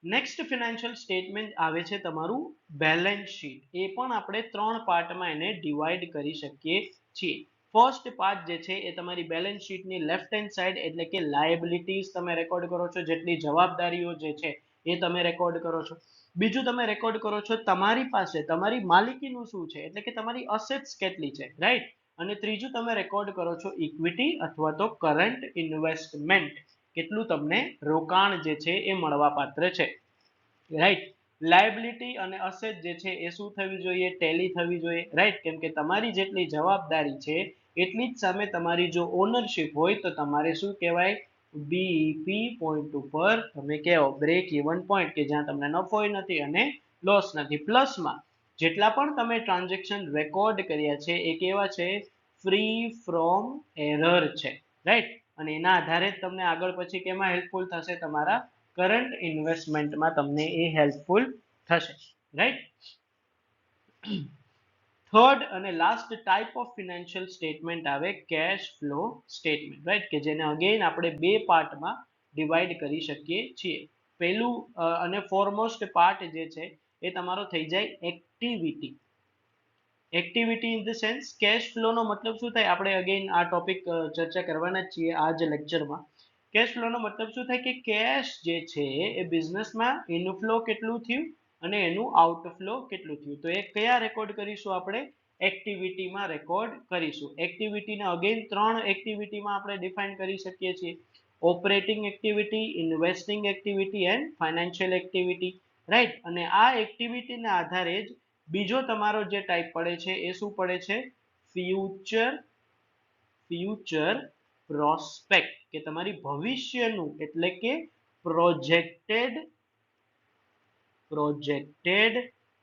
next financial statement આવે છે તમારું બેલેન્સ શીટ. એ પણ આપણે ત્રણ પાર્ટમાં એને ડિવાઈડ કરી શકીએ છીએ. ફર્સ્ટ પાર્ટ જે છે એ તમારી બેલેન્સ શીટની લેફ્ટ હેન્ડ સાઈડ એટલે કે લાયબિલિટીઝ તમે રેકોર્ડ કરો છો, જેટલી જવાબદારીઓ જે છે એ તમે રેકોર્ડ કરો છો. બીજું તમે રેકોર્ડ કરો છો તમારી પાસે તમારી માલિકીનું શું છે, એટલે કે તમારી અસેટ્સ કેટલી છે, રાઈટ. અને ત્રીજું તમે રેકોર્ડ કરો છો ઇક્વિટી અથવા તો કરંટ ઇન્વેસ્ટમેન્ટ, કેટલું તમને રોકાણ જે છે એ મળવા પાત્ર છે, રાઈટ. લાયબિલિટી અને અસેટ જે છે એ શું થવી જોઈએ, ટેલી થવી જોઈએ, રાઈટ. કેમ કે તમારી જેટલી જવાબદારી છે એટલી જ સામે તમારી જો ઓનરશિપ હોય તો તમારે શું કહેવાય, બીઈપી પોઈન્ટ ઉપર તમે કહેવો બ્રેક ઇવન પોઈન્ટ, કે જ્યાં તમને નફો નથી અને લોસ નથી. પ્લસમાં જેટલા પણ તમે ટ્રાન્ઝેક્શન રેકોર્ડ કર્યા છે એ કેવા છે, ફ્રી ફ્રોમ એરર છે, રાઈટ. અને એના આધારે જ તમને આગળ પછી કેમાં હેલ્પફુલ થશે, તમારા કરંટ ઇન્વેસ્ટમેન્ટમાં તમને એ હેલ્પફુલ થશે, રાઈટ. થર્ડ અને last type of financial statement આવે કેશ ફ્લો સ્ટેટમેન્ટ, રાઈટ, કે જેને અગેન આપણે બે પાર્ટમાં ડિવાઈડ કરી શકીએ છીએ. પહેલું અને ફોરમોસ્ટ પાર્ટ જે છે એ તમારો થઈ જાય activity. Activity in the sense cash ફ્લોનો મતલબ શું થાય, આપણે અગેન આ ટોપિક ચર્ચા કરવાના જ છીએ આ જ લેક્ચરમાં. કેશ ફ્લોનો મતલબ શું થાય કે કેશ જે છે એ બિઝનેસમાં ઇનફ્લો કેટલું થયું અને એનું આઉટફ્લો કેટલું થયું. તો એ કયા રેકોર્ડ કરીશું આપણે, એક્ટિવિટીમાં રેકોર્ડ કરીશું. એક્ટિવિટીને અગેન ત્રણ એક્ટિવિટીમાં આપણે ડિફાઇન કરી શકીએ છીએ, operating activity, investing activity and financial activity, right. અને આ એક્ટિવિટીના આધારે જ બીજો તમારો જે ટાઈપ પડે છે એ શું પડે છે, ફ્યુચર પ્રોસ્પેક્ટ, કે તમારી ભવિષ્યનું એટલે કે projected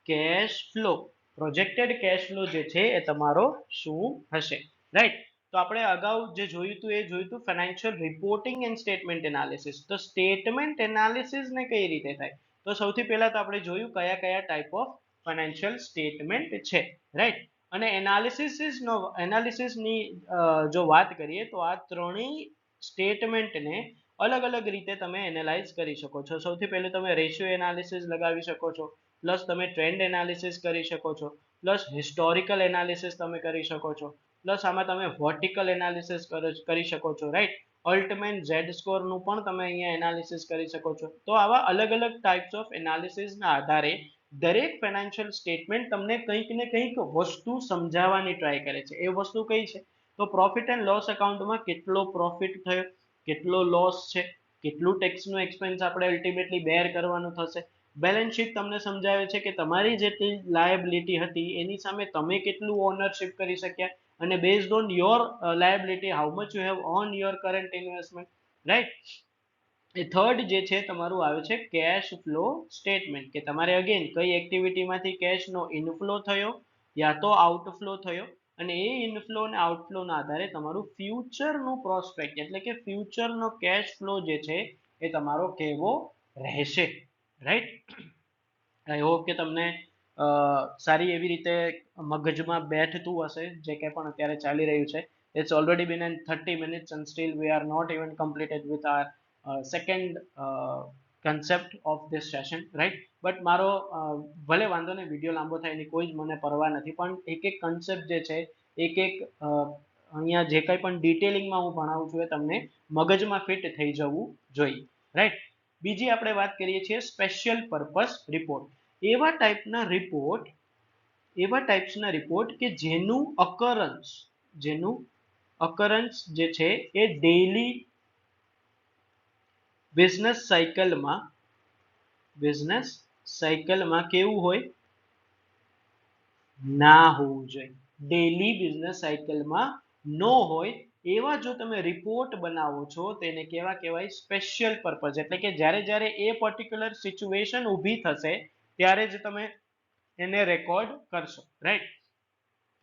cash flow. Projected cash flow જે છે એ તમારો શું હશે, રાઈટ. તો આપણે અગાઉ જે જોયું હતું એ જોયું હતું financial reporting and statement analysis. તો સ્ટેટમેન્ટ એનાલિસિસ ને કઈ રીતે થાય, તો સૌથી પહેલા તો આપણે જોયું કયા કયા ટાઈપ ઓફ ફાઇનાન્શિયલ સ્ટેટમેન્ટ છે, રાઈટ. અને એનાલિસિસની જો વાત કરીએ તો આ ત્રણેય સ્ટેટમેન્ટને અલગ અલગ રીતે તમે એનાલાઇઝ કરી શકો છો. સૌથી પહેલું તમે રેશિયો એનાલિસિસ લગાવી શકો છો, પ્લસ તમે ટ્રેન્ડ એનાલિસિસ કરી શકો છો, પ્લસ હિસ્ટોરિકલ એનાલિસિસ તમે કરી શકો છો, પ્લસ આમાં તમે વર્ટિકલ એનાલિસિસ કરી શકો છો, રાઈટ. અલ્ટમેન ઝેડ સ્કોરનું પણ તમે અહીંયા એનાલિસિસ કરી શકો છો. તો આવા અલગ અલગ ટાઈપ્સ ઓફ એનાલિસિસના આધારે દરેક ફાઇનાન્શિયલ સ્ટેટમેન્ટ તમને કંઈક ને કંઈક વસ્તુ સમજાવવાની ટ્રાય કરે છે. એ વસ્તુ કઈ છે, તો પ્રોફિટ એન્ડ લોસ એકાઉન્ટમાં કેટલો પ્રોફિટ થયો, કેટલો લોસ છે, કેટલું ટેક્સનું એક્સપેન્સ આપણે અલ્ટિમેટલી બેર કરવાનું થશે. બેલેન્સ શીટ તમને સમજાવે છે કે તમારી જેટલી લાયબિલિટી હતી એની સામે તમે કેટલું ઓનરશિપ કરી શક્યા, અને based on your liability how much you have on your current investment, right. A third જે છે તમારું આવે છે કેશ ફ્લો સ્ટેટમેન્ટ, કે તમારે અગેન કઈ એક્ટિવિટીમાંથી કેશનો ઇનફ્લો થયો યા તો આઉટફ્લો થયો, અને એ ઇનફ્લો અને આઉટફ્લોના આધારે તમારું ફ્યુચરનું પ્રોસ્પેક્ટ એટલે કે ફ્યુચરનો કેશ ફ્લો જે છે એ તમારો કેવો રહેશે, રાઈટ. આઈ હોપ કે તમને સારી એવી રીતે મગજમાં બેઠતું હશે જે કંઈ પણ અત્યારે ચાલી રહ્યું છે. It's already been in 30 minutes and still we are not even completed with our second concept of this session, right. But મારો ભલે વાંધો નહીં, વિડીયો લાંબો થાય એની કોઈ જ મને પરવા નથી, પણ એક એક કન્સેપ્ટ જે છે એક એક અહીંયા જે કંઈ પણ ડિટેલિંગમાં હું ભણાવું છું એ તમને મગજમાં ફિટ થઈ જવું જોઈએ, રાઈટ. બીજી આપણે વાત કરીએ છીએ સ્પેશિયલ પર્પસ રિપોર્ટ. એવા ટાઈપના રિપોર્ટ કે જેનું અકરન્સ જે છે એ ડેઈલી બિઝનેસ સાયકલમાં કેવું હોય, ના હોવું જોઈએ. ડેઈલી બિઝનેસ સાયકલમાં નો હોય એવા જો તમે રિપોર્ટ બનાવો છો તેને કેવા કહેવાય, સ્પેશિયલ પર્પઝ. એટલે કે જ્યારે જ્યારે એ પર્ટિક્યુલર સિચ્યુએશન ઊભી થશે ત્યારે જ તમે એને રેકોર્ડ કરશો, રાઈટ.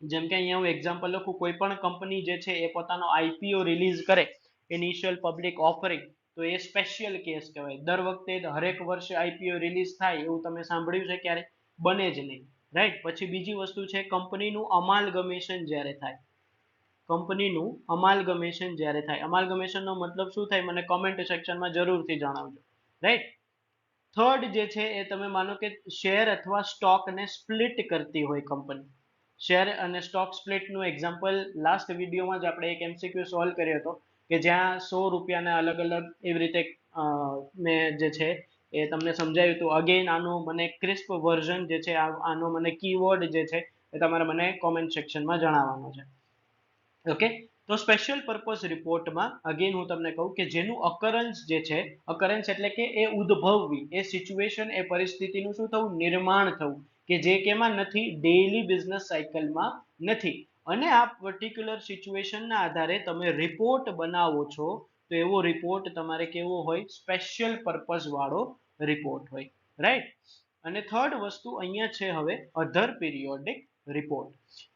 જેમ કે અહીંયા હું એક્ઝામ્પલ લખું, કોઈ પણ કંપની જે છે એ પોતાનો આઈપીઓ રિલીઝ કરે, ઇનિશિયલ પબ્લિક ઓફરિંગ, તો એ સ્પેશિયલ કેસ કહેવાય. દર વખતે હરેક વર્ષે આઈપીઓ રિલીઝ થાય એવું તમે સાંભળ્યું છે ક્યારે? બને જ નહીં, રાઈટ. પછી બીજી વસ્તુ છે કંપનીનું અમાલગમેશન જ્યારે થાય. અમાલગમેશનનો મતલબ શું થાય મને કમેન્ટ સેક્શનમાં જરૂરથી જણાવજો, રાઈટ. થર્ડ જે છે એ તમે માનો કે શેર અથવા સ્ટોકને સ્પ્લિટ કરતી હોય કંપની. શેર અને સ્ટોક સ્પ્લિટનું એક્ઝામ્પલ લાસ્ટ વિડીયોમાં જ આપણે એક એમસીક્યુ સોલ્વ કર્યો હતો કે જ્યાં 100 રૂપિયાના અલગ અલગ એવી રીતે મેં જે છે એ તમને સમજાવ્યું હતું. અગેન આનું મને ક્રિસ્પ વર્ઝન જે છે આનો મને કીવર્ડ જે છે એ તમારે મને કોમેન્ટ સેક્શનમાં જણાવવાનો છે. ઓકે, તો સ્પેશિયલ પર્પઝ રિપોર્ટમાં અગેન હું તમને કહું કે જેનું અકરન્સ જે છે, અકરન્સ એટલે કે એ ઉદ્ભવવી, એ સિચ્યુએશન, એ પરિસ્થિતિનું શું થવું, નિર્માણ થવું, કે જે કેમાં નથી, ડેઈલી બિઝનેસ સાયકલમાં નથી. અને આ પર્ટિક્યુલર સિચ્યુએશનના આધારે તમે રિપોર્ટ બનાવો છો તો એવો રિપોર્ટ તમારે કેવો હોય, સ્પેશિયલ પર્પઝ વાળો રિપોર્ટ હોય, રાઈટ. અને થર્ડ વસ્તુ અહીંયા છે હવે અધર પિરિયોડિક રિપોર્ટ.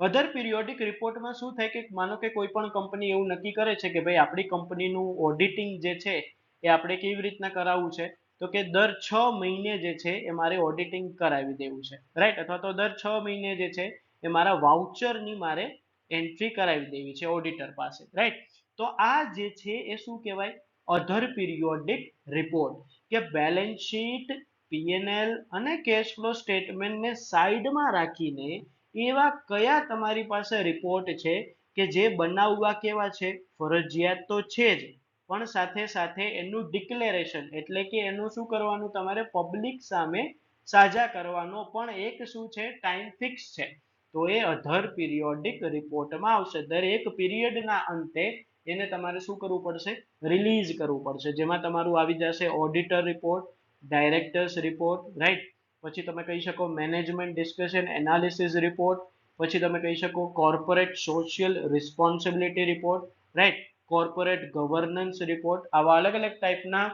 અધર પિરિયોડિક રિપોર્ટમાં શું થાય કે માનો કે કોઈ પણ કંપની એવું નક્કી કરે છે કે ભાઈ આપણી કંપનીનું ઓડિટિંગ જે છે એ આપણે કેવી રીતના કરાવવું છે, તો કે દર 6 મહિને જે છે એ મારે ઓડિટિંગ કરાવી દેવું છે, રાઈટ. અથવા તો દર 6 મહિને જે છે એ મારા વાઉચરની મારે એન્ટ્રી કરાવી દેવી છે ઓડિટર પાસે, રાઈટ. તો આ જે છે એ શું કહેવાય, અધર પિરિયોડિક રિપોર્ટ. કે બેલેન્સ શીટ, પીએનએલ અને કેશ ફ્લો સ્ટેટમેન્ટને સાઈડમાં રાખીને એવા કયા તમારી પાસે રિપોર્ટ છે કે જે બનાવવા કેવા છે, ફરજિયાત તો છે જ, પણ સાથે સાથે એનું ડિક્લેરેશન એટલે કે એનું શું કરવાનું, તમારે પબ્લિક સામે સાજા કરવાનો પણ એક શું છે, ટાઈમ ફિક્સ છે. તો એ અધર પિરિયોડિક રિપોર્ટમાં આવશે. દરેક પીરિયડના અંતે એને તમારે શું કરવું પડશે, રિલીઝ કરવું પડશે. જેમાં તમારું આવી જશે auditor report, directors report, right. પછી તમે કહી શકો મેનેજમેન્ટ ડિસ્કશન એનાલિસિસ રિપોર્ટ. પછી તમે કહી શકો corporate social responsibility report, right. Corporate governance report. આવા અલગ અલગ ટાઈપના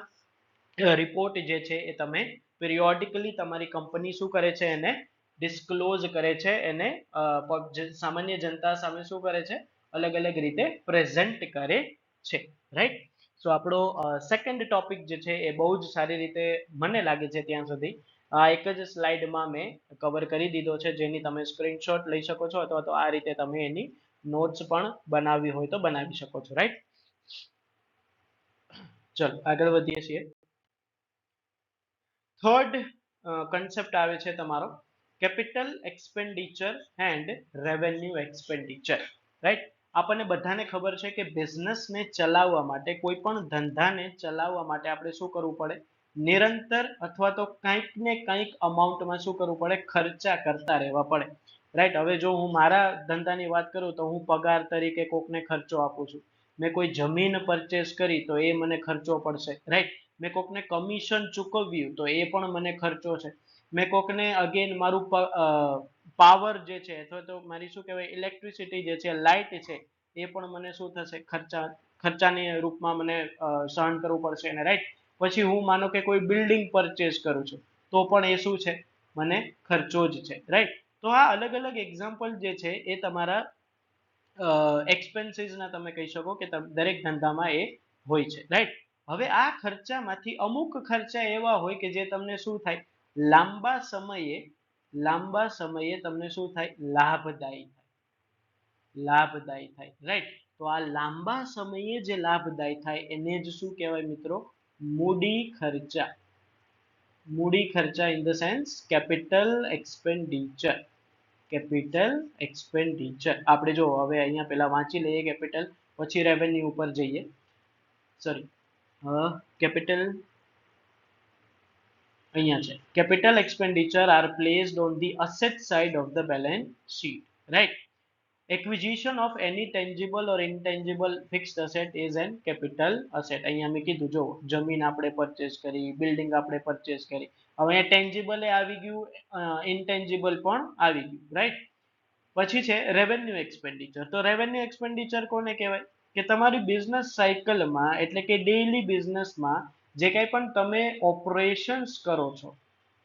રિપોર્ટ જે છે એ તમે પિરિયોડિકલી તમારી કંપની શું કરે છે, એને ડિસ્ક્લોઝ કરે છે, એને સામાન્ય જનતા સામે શું કરે છે, અલગ અલગ રીતે પ્રેઝન્ટ કરે છે, રાઈટ. સો આપણો સેકન્ડ ટોપિક જે છે એ બહુ જ સારી રીતે મને લાગે છે ત્યાં સુધી આ એક જ સ્લાઇડમાં મેં કવર કરી દીધો છે, જેની તમે સ્ક્રીનશોટ લઈ શકો છો અથવા તો આ રીતે તમે એની નોટ્સ પણ બનાવવી હોય તો બનાવી શકો છો, રાઈટ. ચલો આગળ વધીએ છીએ. થર્ડ કન્સેપ્ટ આવે છે તમારો capital expenditure and revenue expenditure, right. આપણને બધાને ખબર છે કે બિઝનેસને ચલાવવા માટે, કોઈ પણ ધંધાને ચલાવવા માટે આપણે શું કરવું પડે, નિરંતર અથવા તો કંઈક ને કંઈક અમાઉન્ટમાં શું કરવું પડે, ખર્ચા કરતા રહેવા પડે, રાઈટ. હવે જો હું મારા ધંધાની વાત કરું તો હું પગાર તરીકે કોકને ખર્ચો આપું છું. મેં કોઈ જમીન પરચેસ કરી તો એ મને ખર્ચો પડશે, રાઈટ. મેં કોકને કમિશન ચૂકવ્યું તો એ પણ મને ખર્ચો છે. મેં કોકને અગેન મારું પાવર જે છે અથવા તો મારી શું કહેવાય ઇલેક્ટ્રિસિટી જે છે, લાઇટ છે, એ પણ મને શું થશે, ખર્ચાની રૂપમાં મને સહન કરવું પડશે એને, રાઈટ. પછી હું માનો કે કોઈ બિલ્ડિંગ પરચેસ કરું છું તો પણ એ શું છે, મને ખર્ચો જ છે, રાઈટ. તો આ અલગ અલગ એક્ઝામ્પલ જે છે એ તમારા એક્સપેન્સીસના તમે કહી શકો કે દરેક ધંધામાં એ હોય છે, રાઈટ. હવે આ ખર્ચામાંથી અમુક ખર્ચા એવા હોય કે જે તમને શું થાય, લાંબા સમયે તમને શું થાય, લાભદાયી થાય, રાઈટ. તો આ લાંબા સમયે જે લાભદાયી થાય એને જ શું કહેવાય મિત્રો, મૂડી ખર્ચા in the sense capital expenditure, capital expenditure. આપણે જો હવે અહીંયા પહેલા વાંચી લઈએ કેપિટલ, પછી રેવન્યુ ઉપર જઈએ. સોરી, કેપિટલ અહીંયા છે. Capital expenditure are placed on the asset side of the balance sheet, right. Acquisition of any tangible or intangible fixed asset is an capital asset. અહીંયા મેં કીધું જો જમીન આપણે પરચેસ કરી, બિલ્ડિંગ આપણે પરચેસ કરી. હવે અહીંયા ટેન્જિબલ એ આવી ગયું, ઇન્ટેન્જિબલ પણ આવી ગયું, રાઈટ. પછી છે રેવન્યુ એક્સપેન્ડિચર. તો રેવન્યુ એક્સપેન્ડિચર કોને કહેવાય? કે તમારી બિઝનેસ સાયકલમાં એટલે કે ડેઈલી બિઝનેસમાં જે કંઈ પણ તમે ઓપરેશન્સ કરો છો,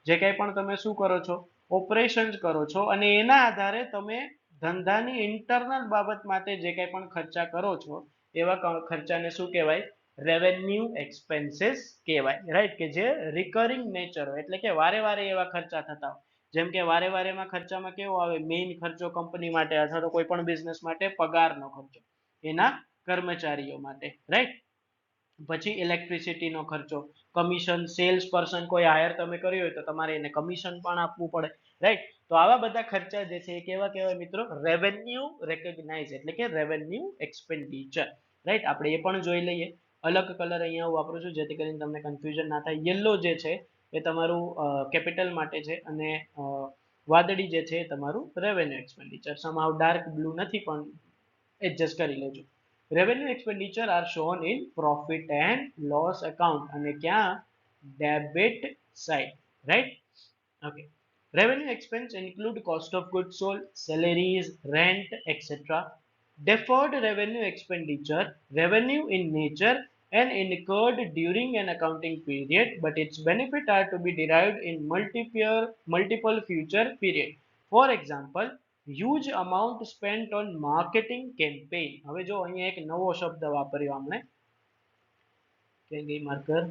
જે કંઈ પણ તમે શું કરો છો, ઓપરેશન્સ કરો છો, અને એના આધારે તમે ધંધાની ઇન્ટરનલ બાબત માટે જે કંઈ પણ ખર્ચા કરો છો એવા ખર્ચાને શું કહેવાય? રેવન્યુ એક્સપેન્સીસ કહેવાય, રાઈટ. કે જે રિકરિંગ નેચર હોય, એટલે કે વારે વારે એવા ખર્ચા થતા હોય. જેમ કે વારે વારેમાં ખર્ચામાં કેવો આવે? મેઇન ખર્ચો કંપની માટે અથવા તો કોઈ પણ બિઝનેસ માટે પગારનો ખર્ચો, એના કર્મચારીઓ માટે, રાઈટ. પછી ઇલેક્ટ્રિસિટીનો ખર્ચો, કમિશન, સેલ્સ પર્સન કોઈ હાયર તમે કર્યો હોય તો તમારે એને કમિશન પણ આપવું પડે, રાઈટ. તો આવા બધા ખર્ચા જે છે એ કેવા કહેવાય મિત્રો? રેવન્યુ રેકગ્નાઇઝ એટલે કે રેવન્યુ એક્સપેન્ડિચર, રાઈટ. આપણે એ પણ જોઈ લઈએ. અલગ કલર અહીંયા હું વાપરું છું જેથી કરીને તમને કન્ફ્યુઝન ના થાય. યલો જે છે એ તમારું કેપિટલ માટે છે, અને વાદળી જે છે એ તમારું revenue expenditure. Somehow dark blue નથી પણ એડજસ્ટ કરી લેજો. Revenue expenditure are shown in profit and loss account, અને ક્યાં? Debit side, right. Okay. Revenue expense include cost of goods sold, salaries, rent, etc. Deferred revenue expenditure, revenue in nature and incurred during an accounting period, but its benefit are to be derived in multiple future period. For example, huge amount spent on marketing campaign. હવે જો અહીંયા એક નવો શબ્દ વાપર્યો આપણે, કે ગઈ માર્કર,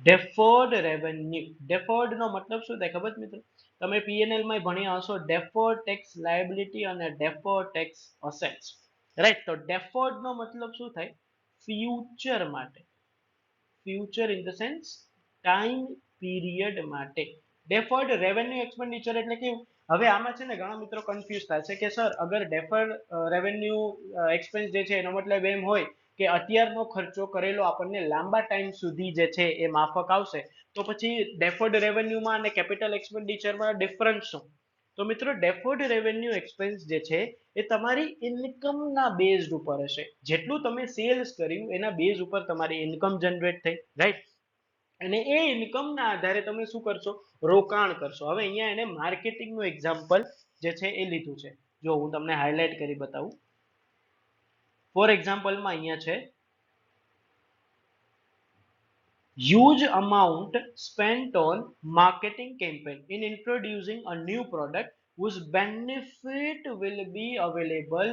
ડેફર્ડ રેવન્યુ. ડેફર્ડ નો મતલબ શું થાય ખબર મિત્રો? તમે પીએનએલ માં ભણ્યા હશો ડેફર્ડ ટેક્સ લાયબિલિટી અને ડેફર્ડ ટેક્સ અસેટ્સ, રાઈટ. તો ડેફર્ડ નો મતલબ શું થાય? ફ્યુચર માટે, future in the sense time period માટે. ડેફર્ડ રેવન્યુ એક્સપેન્ડિચર એટલે કેવું? હવે આમાં છે ને ઘણા મિત્રો કન્ફ્યુઝ થાય છે કે સર અગર ડેફર્ડ રેવન્યુ એક્સપેન્સ જે છે એનો મતલબ એમ હોય કે અત્યારનો ખર્ચો કરેલો આપણને લાંબા ટાઈમ સુધી જે છે એ માફક આવશે, તો પછી ડેફર્ડ રેવન્યુમાં અને કેપિટલ એક્સપેન્ડિચરમાં ડિફરન્સ શું? તો મિત્રો ડેફર્ડ રેવન્યુ એક્સપેન્સ જે છે એ તમારી ઇન્કમના બેઝડ ઉપર હશે. જેટલું તમે સેલ્સ કર્યું એના બેઝ ઉપર તમારી ઇન્કમ જનરેટ થઈ, રાઈટ. અને એ ઇન્કમના આધારે તમે શું કરશો? રોકાણ કરશો. હવે અહીંયા એને માર્કેટિંગનું એક્ઝામ્પલ જે છે એ લીધું છે. જો હું તમને હાઇલાઇટ કરી બતાવું. ફોર એક્ઝામ્પલમાં અહીંયા છે huge amount spent on marketing campaign in introducing a new product whose benefit will be available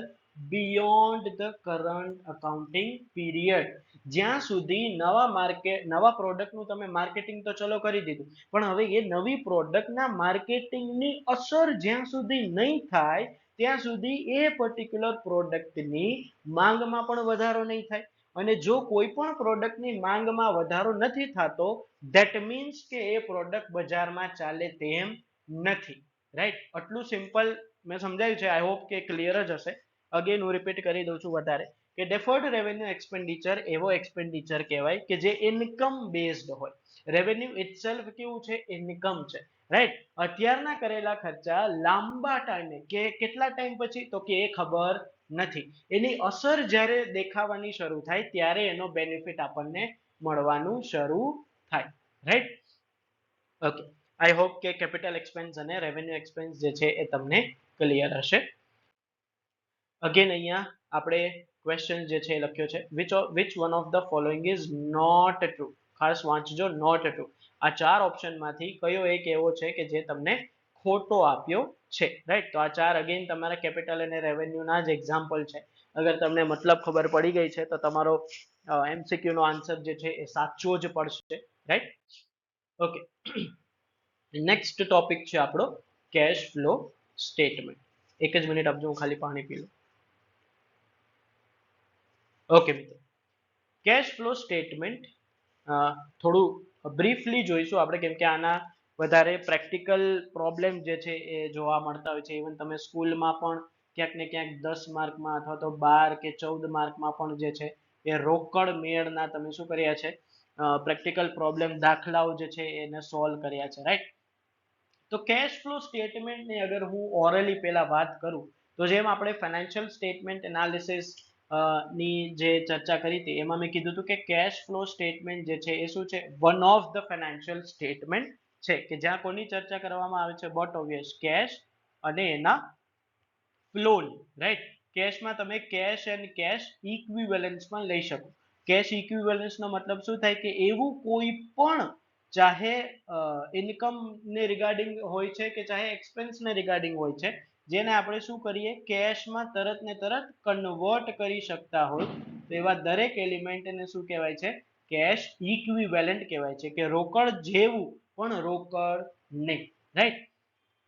beyond the current accounting period. જ્યાં સુધી નવા પ્રોડક્ટનું તમે માર્કેટિંગ તો ચલો કરી દીધું, પણ હવે એ નવી પ્રોડક્ટના માર્કેટિંગની અસર જ્યાં સુધી નહીં થાય ત્યાં સુધી એ પર્ટિક્યુલર પ્રોડક્ટની માંગમાં પણ વધારો નહીં થાય. અને જો કોઈ પણ પ્રોડક્ટની માંગમાં વધારો નથી થતો, ધેટ મીન્સ કે એ પ્રોડક્ટ બજારમાં ચાલે તેમ નથી, રાઈટ. આટલું સિમ્પલ મેં સમજાવ્યું છે. આઈ હોપ કે ક્લિયર જ હશે. અગેન હું રિપીટ કરી દઉં છું વધારે, કે ડેફર્ડ રેવન્યુ એક્સપેન્ડિચર એવો એક્સપેન્ડિચર કહેવાય કે જે ઇન્કમ બેઝડ હોય. રેવન્યુ ઇટસેલ્ફ કેવું છે? ઇન્કમ છે, રાઈટ. અત્યારના કરેલા ખર્ચા લાંબા ટાઈમે, કે કેટલા ટાઈમ પછી, તો કે એ ખબર નથી. એની અસર જ્યારે દેખાવાની શરૂ થાય ત્યારે એનો બેનિફિટ આપણને મળવાનું શરૂ થાય, રાઈટ. ઓકે. આઈ હોપ કે કેપિટલ એક્સપેન્સ અને રેવન્યુ એક્સપેન્સ જે છે એ તમને ક્લિયર હશે. અગેન અહીંયા આપણે ક્વેશ્ચન જે છે એ લખ્યો છે, which one of the following is not true. ખાસ વાંચજો, not true. આ ચાર ઓપ્શનમાંથી કયો એક એવો છે કે જે તમને ખોટો આપ્યો છે, રાઈટ. તો આ ચાર અગેન તમારા કેપિટલ અને રેવન્યુના જ એક્ઝામ્પલ છે. અગર તમને મતલબ ખબર પડી ગઈ છે તો તમારો એમસીક્યુ નો આન્સર જે છે એ સાચો જ પડશે, રાઈટ. ઓકે. નેક્સ્ટ ટોપિક છે આપણો કેશ ફ્લો સ્ટેટમેન્ટ. એક જ મિનિટ આપજો, હું ખાલી પાણી પી લઉં. ઓકે મિત્રો, કેશ ફ્લો સ્ટેટમેન્ટ થોડું બ્રીફલી જોઈશું આપણે, કેમ કે આના વધારે પ્રેક્ટિકલ પ્રોબ્લેમ જે છે એ જોવા મળતા હોય છે. ઇવન તમે સ્કૂલમાં પણ ક્યાંક ને ક્યાંક 10 માર્કમાં અથવા તો 12 કે 14 માર્કમાં પણ જે છે એ રોકડ મેળના તમે શું કર્યા છે, પ્રેક્ટિકલ પ્રોબ્લેમ દાખલાઓ જે છે એને સોલ્વ કર્યા છે, રાઈટ. તો કેશ ફ્લો સ્ટેટમેન્ટની અગર હું ઓરલી પહેલા વાત કરું, તો જેમ આપણે ફાઇનાન્શિયલ સ્ટેટમેન્ટ એનાલિસિસ ની જે ચર્ચા કરી હતી એમાં મેં કીધું હતું કે કેશ ફ્લો સ્ટેટમેન્ટ જે છે એ શું છે, one of the financial statement છે કે જ્યાં કોની ચર્ચા કરવામાં આવે છે, બટ ઓબ્વિયસ કેશ અને એના ફ્લોની, રાઈટ. કેશમાં તમે કેશ એન્ડ કેશ ઇક્વિવેલન્સ પણ લઈ શકો. કેશ ઇક્વિવેલન્સ નો મતલબ શું થાય કે એવું કોઈ પણ, ચાહે ઇન્કમ ને રિગાર્ડિંગ હોય છે કે ચાહે એક્સપેન્સ ને રિગાર્ડિંગ હોય છે, જેને આપણે શું કરીએ, કેશમાં તરત ને તરત કન્વર્ટ કરી શકતા હોય, તો એવા દરેક એલિમેન્ટને શું કહેવાય છે, કેશ ઇક્વિવેલન્ટ કહેવાય છે, કે રોકડ જેવું પણ રોકડ નહીં, રાઈટ.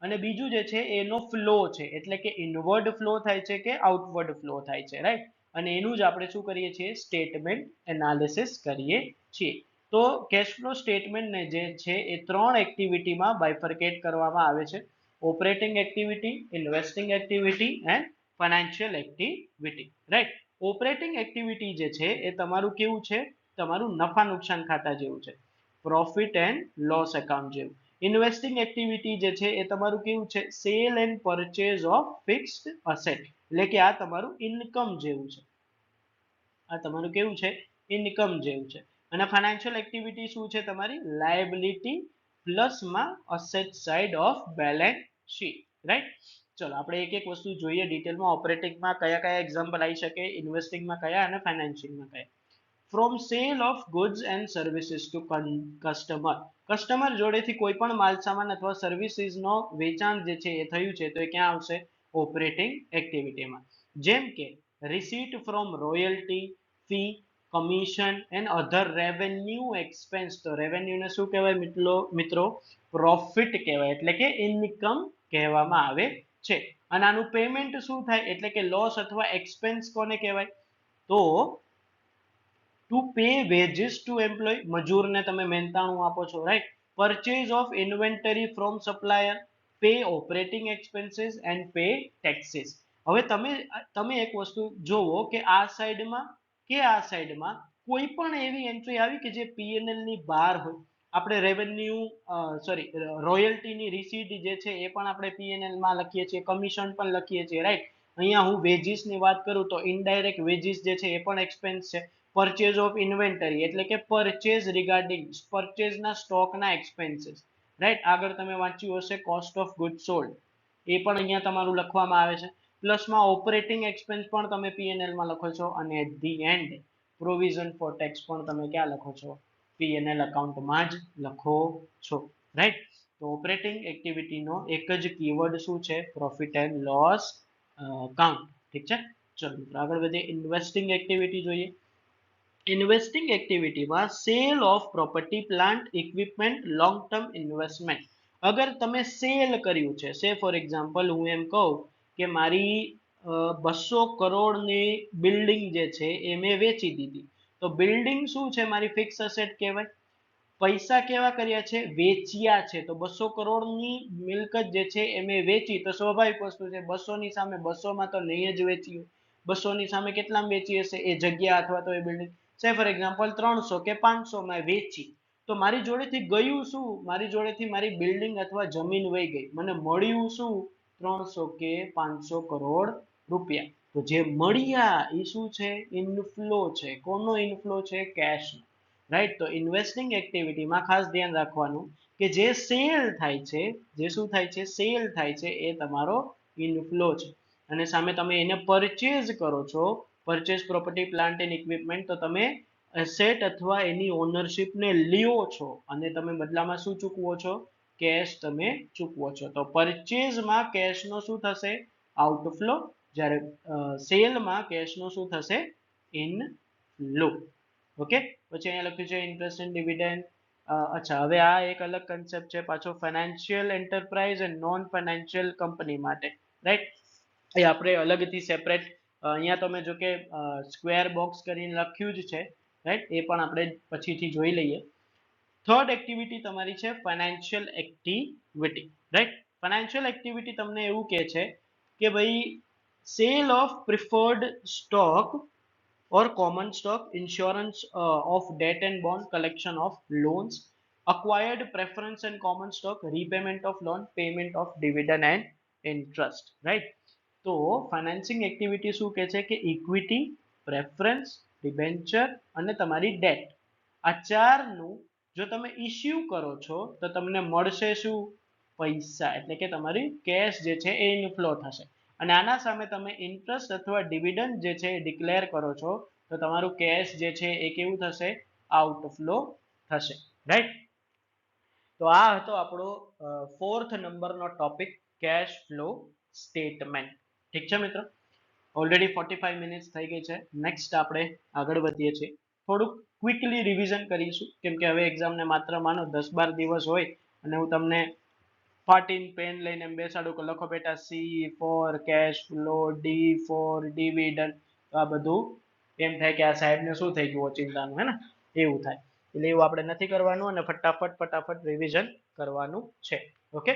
અને બીજું જે છે એનો ફ્લો છે, એટલે કે ઇનવર્ડ ફ્લો થાય છે કે આઉટવર્ડ ફ્લો થાય છે, રાઈટ. અને એનું જ આપણે શું કરીએ છીએ, સ્ટેટમેન્ટ એનાલિસિસ કરીએ છીએ. તો કેશ ફ્લો સ્ટેટમેન્ટને જે છે એ 3 એક્ટિવિટીમાં બાયફર્કેટ કરવામાં આવે છે: operating activity, investing activity and financial activity, right. Operating activity જે છે એ તમારું કેવું છે, તમારું નફા નુકસાન ખાતા જેવું છે, પ્રોફિટ એન્ડ લોસ એકાઉન્ટ જેવું. ઇન્વેસ્ટિંગ એક્ટિવિટી જે છે એ તમારું કેવું છે, cell and purchase of fixed asset, એટલે કે આ તમારું ઇન્કમ જેવું છે, આ તમારું કેવું છે, ઇન્કમ જેવું છે. અને ફાઇનાન્શિયલ એક્ટિવિટી શું છે, તમારી લાયબિલિટી પ્લસમાં asset side of balance sheet, right. ચલો આપણે એક એક વસ્તુ જોઈએ ડિટેલમાં. ઓપરેટિંગમાં કયા કયા એક્ઝામ્પલ આવી શકે, ઇન્વેસ્ટિંગમાં કયા અને ફાઇનાન્શિયલમાં કયા. From sale of goods and services to customer, customer જોડેથી કોઈ પણ માલસામાન અથવા સર્વિસીસનો વેચાણ જે છે એ થયું છે, તો એ ક્યાં આવશે, ઓપરેટિંગ એક્ટિવિટીમાં. જેમ કે receipt from royalty, fee, commission and other revenue expense. તો રેવન્યુને શું કહેવાય મિત્રો, પ્રોફિટ કહેવાય, એટલે કે ઇન્કમ કહેવામાં આવે છે. અને આનું પેમેન્ટ શું થાય, એટલે કે લોસ અથવા એક્સપેન્સ કોને કહેવાય, તો to pay wages to employ, મજૂરને તમે મહેનતાણું આપો છો, રાઈટ. Purchase of inventory from supplier, pay operating expenses and pay taxes. હવે તમે એક વસ્તુ જોવો કે આ સાઈડમાં કોઈ પણ એવી એન્ટ્રી આવી કે જે પીએનએલ ની બહાર હોય. આપણે રેવન્યુ સોરી રોયલ્ટીની રિસીટ જે છે એ પણ આપણે પીએનએલ માં લખીએ છીએ, કમિશન પણ લખીએ છીએ, રાઈટ. અહીંયા હું વેજીસ ની વાત કરું તો ઇનડાયરેક્ટ વેજીસ જે છે એ પણ એક્સપેન્સ છે. પરચેઝ ઓફ ઇન્વેન્ટરી એટલે કે પરચેઝ રિગાર્ડિંગ પરચેઝના સ્ટોકના એક્સપેન્સીસ, રાઈટ. આગળ તમે વાંચ્યું હશે કોસ્ટ ઓફ ગુડ સોલ્ડ, એ પણ અહીંયા તમારું લખવામાં આવે છે. પ્લસમાં ઓપરેટિંગ એક્સપેન્સ પણ તમે પીએનએલ માં લખો છો, અને at the end provision for tax પણ તમે ક્યાં લખો છો, પીએનએલ એકાઉન્ટમાં જ લખો છો, રાઈટ. તો ઓપરેટિંગ એક્ટિવિટીનો એક જ કીવર્ડ શું છે, પ્રોફિટ એન્ડ લોસ કાઉન્ટ, ઠીક છે. ચલો આગળ વધીએ. ઇન્વેસ્ટિંગ એક્ટિવિટી જોઈએ. ઇન્વેસ્ટિંગ એક્ટિવિટીમાં sale of property, plant, equipment, long term investment. અગર તમે સેલ કર્યું છે, સે ફોર એક્ઝામ્પલ હું એમ કહું કે મારી 200 કરોડની બિલ્ડિંગ જે છે એ મેં વેચી દીધી, તો બિલ્ડિંગ શું છે, મારી ફિક્સ અસેટ કહેવાય. પૈસા કેવા કર્યા છે, વેચ્યા છે. તો 200 કરોડની મિલકત જે છે એ મેં વેચી, તો સ્વાભાવિક વસ્તુ છે 200 ની સામે 200 માં તો નહીં જ વેચી. 200 ની સામે કેટલામાં વેચી હશે, એ જગ્યા અથવા તો એ બિલ્ડિંગ, સે ફોર એક્ઝામ્પલ 300 કે 500 માં વેચી. તો મારી જોડેથી ગયું શું, મારી જોડેથી મારી બિલ્ડિંગ અથવા જમીન વહી ગઈ, મને મળ્યું શું, 300 કે 500 કરોડ રૂપિયા. તો જે મળ્યા એ શું છે, ઇનફ્લો છે. કોનો ઇનફ્લો છે, કેશ, રાઈટ. તો ઇન્વેસ્ટિંગ એક્ટિવિટીમાં ખાસ ધ્યાન રાખવાનું કે જે સેલ થાય છે, જે શું થાય છે, સેલ થાય છે, એ તમારો ઇનફ્લો છે. અને સામે તમે એને પરચેઝ કરો છો, purchase property, plant and equipment, તો તમે એસેટ અથવા એની ઓનરશિપને લ્યો છો અને તમે બદલામાં શું ચૂકવો છો, કેશ તમે ચૂકવો છો. તો પરચેઝમાં કેશનો શું થશે, આઉટફ્લો, જ્યારે સેલમાં કેશનો શું થશે, ઇનફ્લો. ઓકે. પછી અહીંયા લખ્યું છે ઇન્ટરેસ્ટ એન્ડ ડિવિડન્ડ. અચ્છા, હવે આ એક અલગ કન્સેપ્ટ છે પાછો, financial enterprise and non financial company માટે, રાઈટ. એ આપણે અલગથી સેપરેટ, અહીંયા તમે જો કે સ્ક્વેર બોક્સ કરીને લખ્યું જ છે, રાઈટ. એ પણ આપણે પછીથી જોઈ લઈએ. થર્ડ એક્ટિવિટી તમારી છે financial activity, right. Financial activity તમને એવું કહે છે કે ભાઈ cell of preferred stock or common stock, insurance of debt and bond, collection of loans, acquired preference and common stock, repayment of loan, payment of dividend and interest, right. તો financing activity શું કહે છે કે equity, preference, debenture અને તમારી date, આ ચારનું જો તમે ઇસ્યુ કરો છો તો તમને મળશે શું? પૈસા, એટલે કે તમારી કેશ જે છે એ ઇનફ્લો થશે. અને આના સામે તમે ઇન્ટરેસ્ટ અથવા ડિવિડન્ડ જે છે એ ડિક્લેર કરો છો તો તમારું કેશ જે છે એ કેવું થશે? આઉટફ્લો થશે, રાઈટ. તો આ હતો આપણો 4th નંબરનો ટોપિક, કેશ ફ્લો સ્ટેટમેન્ટ. ઠીક છે મિત્રો, ઓલરેડી 45 મિનિટ્સ થઈ ગઈ છે. નેક્સ્ટ આપણે આગળ વધીએ છીએ. થોડુંક ક્વિકલી રિવિઝન કરીશું કેમ કે હવે એક્ઝામને માત્ર માનો 10-12 દિવસ હોય અને હું તમને ફાટીન પેન લઈને બેસાડું કે લખો બેટા C for cash flow, D for dividend, આ બધું એમ થાય કે આ સાહેબને શું થઈ ગયું ચિંતાનું, હે ને, એવું થાય. એટલે એવું આપણે નથી કરવાનું અને ફટાફટ રિવિઝન કરવાનું છે. ઓકે,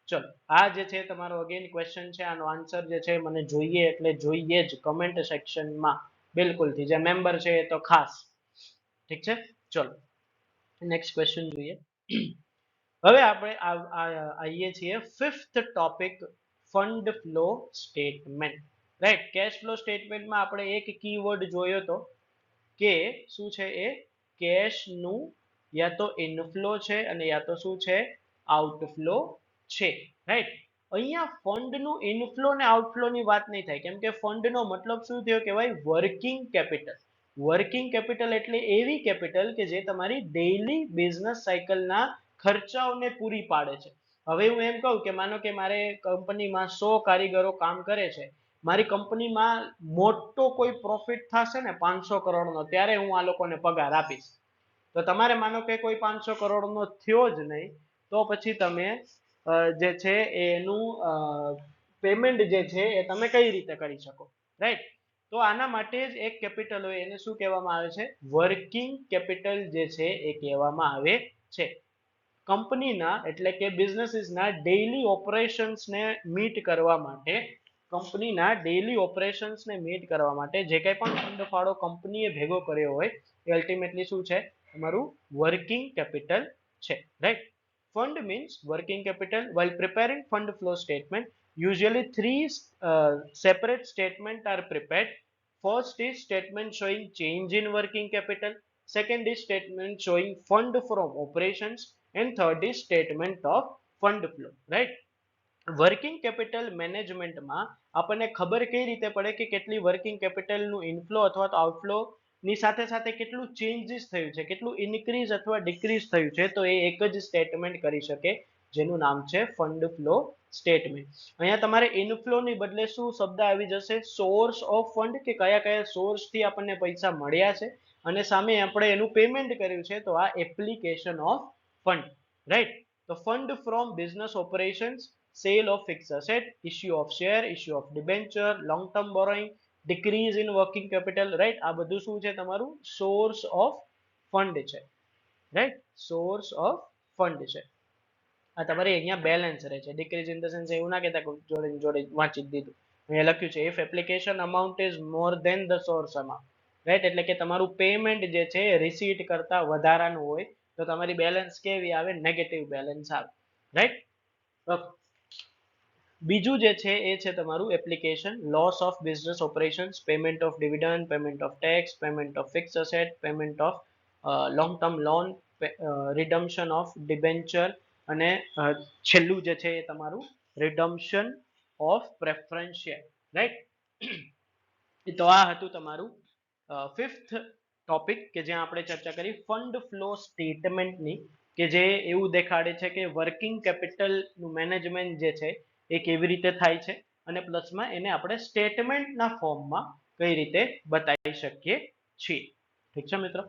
ચલો. આ જે છે તમારો અગેન ક્વેશ્ચન છે, આનો આન્સર જે છે મને જોઈએ એટલે જોઈએ જ કમેન્ટ સેક્શનમાં બિલકુલથી. જે મેમ્બર છે એ તો ખાસ. ઠીક છે, ચલો નેક્સ્ટ ક્વેશ્ચન જોઈએ. હવે આપણે આવીએ છીએ 5th topic, fund flow statement, right. Cash flow સ્ટેટમેન્ટમાં આપણે એક કીવર્ડ જોયો તો કે શું છે એ કેશનું યા તો ઇનફ્લો છે અને યા તો શું છે આઉટફ્લો છે, રાઈટ. અહીંયા ફંડનું ઇનફ્લો ને આઉટફ્લો ની વાત નહીં થાય કેમ કે ફંડનો મતલબ શું થયો કહેવાય? Working capital. વર્કિંગ કેપિટલ એટલે એવી કેપિટલ કે જે તમારી ડેઈલી બિઝનેસ સાયકલના ખર્ચાઓને પૂરી પાડે છે. હવે હું એમ કહું કે માનો કે મારે કંપનીમાં 100 કારીગરો કામ કરે છે, મારી કંપનીમાં મોટો કોઈ પ્રોફિટ થશે ને 500 કરોડનો, ત્યારે હું આ લોકોને પગાર આપીશ. તો તમારે માનો કે કોઈ 500 કરોડનો થયો જ નહીં તો પછી તમે જે છે એનું પેમેન્ટ જે છે એ તમે કઈ રીતે કરી શકો, રાઈટ. તો આના માટે જ એક કેપિટલ હોય એને શું કહેવામાં આવે છે? વર્કિંગ કેપિટલ જે છે એ કહેવામાં આવે છે. કંપનીના એટલે કે બિઝનેસીસના ડેઈલી ઓપરેશન્સને મીટ કરવા માટે, કંપનીના ડેઈલી ઓપરેશન્સને મીટ કરવા માટે જે કંઈ પણ ફંડ ફાળો કંપનીએ ભેગો કર્યો હોય એ અલ્ટિમેટલી શું છે? તમારું વર્કિંગ કેપિટલ છે, right. Fund means working capital. While preparing fund flow statement, usually three separate statements are prepared. First is statement showing change in working capital. Second is statement showing fund from operations. And third is statement of fund flow, right? Working capital મેનેજમેન્ટમાં આપણને ખબર કઈ રીતે પડે કે કેટલી working કેપિટલનું inflow અથવા તો આઉટફ્લો ની સાથે સાથે કેટલું ચેન્જીસ થયું છે, કેટલું ઇન્ક્રીઝ અથવા ડિક્રીઝ થયું છે? તો એ એક જ સ્ટેટમેન્ટ કરી શકે જેનું નામ છે ફંડ ફ્લો સ્ટેટમેન્ટ. અહીંયા તમારે ઇનફ્લો ની બદલે શું શબ્દ આવી જશે? સોર્સ ઓફ ફંડ, કે કયા કયા સોર્સ થી આપણને પૈસા મળ્યા છે અને સામે આપણે એનું પેમેન્ટ કર્યું છે, તો આ એપ્લિકેશન ઓફ ફંડ, રાઈટ. તો fund from business operations, sale of fixed asset, issue of share, issue of debenture, long term borrowing, decrease in working capital, right. આ બધું શું છે? તમારું સોર્સ ઓફ ફંડ છે, રાઈટ. સોર્સ ઓફ ફંડ છે. આ તમારે અહીંયા બેલેન્સ રહે છે. ડિક્રીઝ ઇન ધ સેન્સ એવું ના કહેતા જોડે જોડે વાંચી દીધું. અહીંયા લખ્યું છે if application amount is more than the source amount, right. એટલે કે તમારું પેમેન્ટ જે છે રિસીટ કરતા વધારાનું હોય તો તમારી બેલેન્સ કેવી આવે? નેગેટિવ બેલેન્સ આવે, રાઈટ. બીજું જે છે એ છે તમારું application loss of business operations, payment of dividend, payment of tax, payment of fix asset, payment of long term loan, redemption of debenture અને છેલ્લું જે છે એ તમારું redemption of preference share, right. તો આ હતું તમારું 5th ટોપિક કે જ્યાં આપણે ચર્ચા કરી ફંડ ફ્લો સ્ટેટમેન્ટની, કે જે એવું દેખાડે છે કે વર્કિંગ કેપિટલનું મેનેજમેન્ટ જે છે એ કેવી રીતે થાય છે અને પ્લસમાં એને આપણે સ્ટેટમેન્ટના ફોર્મમાં કઈ રીતે બતાવી શકીએ છીએ. ઠીક છે મિત્રો,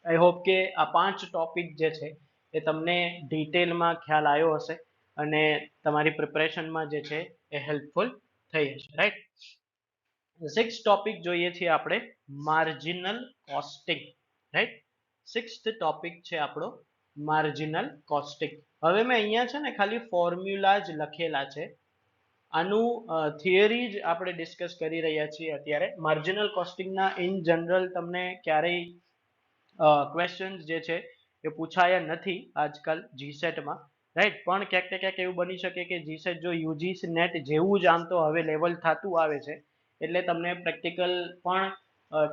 આઈ હોપ કે આ 5 ટોપિક જે છે એ તમને ડિટેલમાં ખ્યાલ આવ્યો હશે અને તમારી પ્રિપરેશનમાં જે છે એ હેલ્પફુલ થઈ હશે, રાઈટ. 6th ટોપિક જોઈએ છીએ આપણે marginal costing, right. Sixth topic છે આપણો માર્જિનલ કોસ્ટિંગ. હવે મેં અહીંયા છે ને ખાલી ફોર્મ્યુલા જ લખેલા છે. આનું થિયરી જ આપણે ડિસ્કસ કરી રહ્યા છીએ અત્યારે. માર્જિનલ કોસ્ટિંગના ઇન જનરલ તમને ક્યારેય ક્વેશ્ચન્સ જે છે એ પૂછાયા નથી આજકાલ જીસેટમાં, રાઈટ. પણ ક્યાંક ને ક્યાંક એવું બની શકે કે જીસેટ જો યુજીસી નેટ જેવું જ આમ તો હવે લેવલ થતું આવે છે એટલે તમને પ્રેક્ટિકલ પણ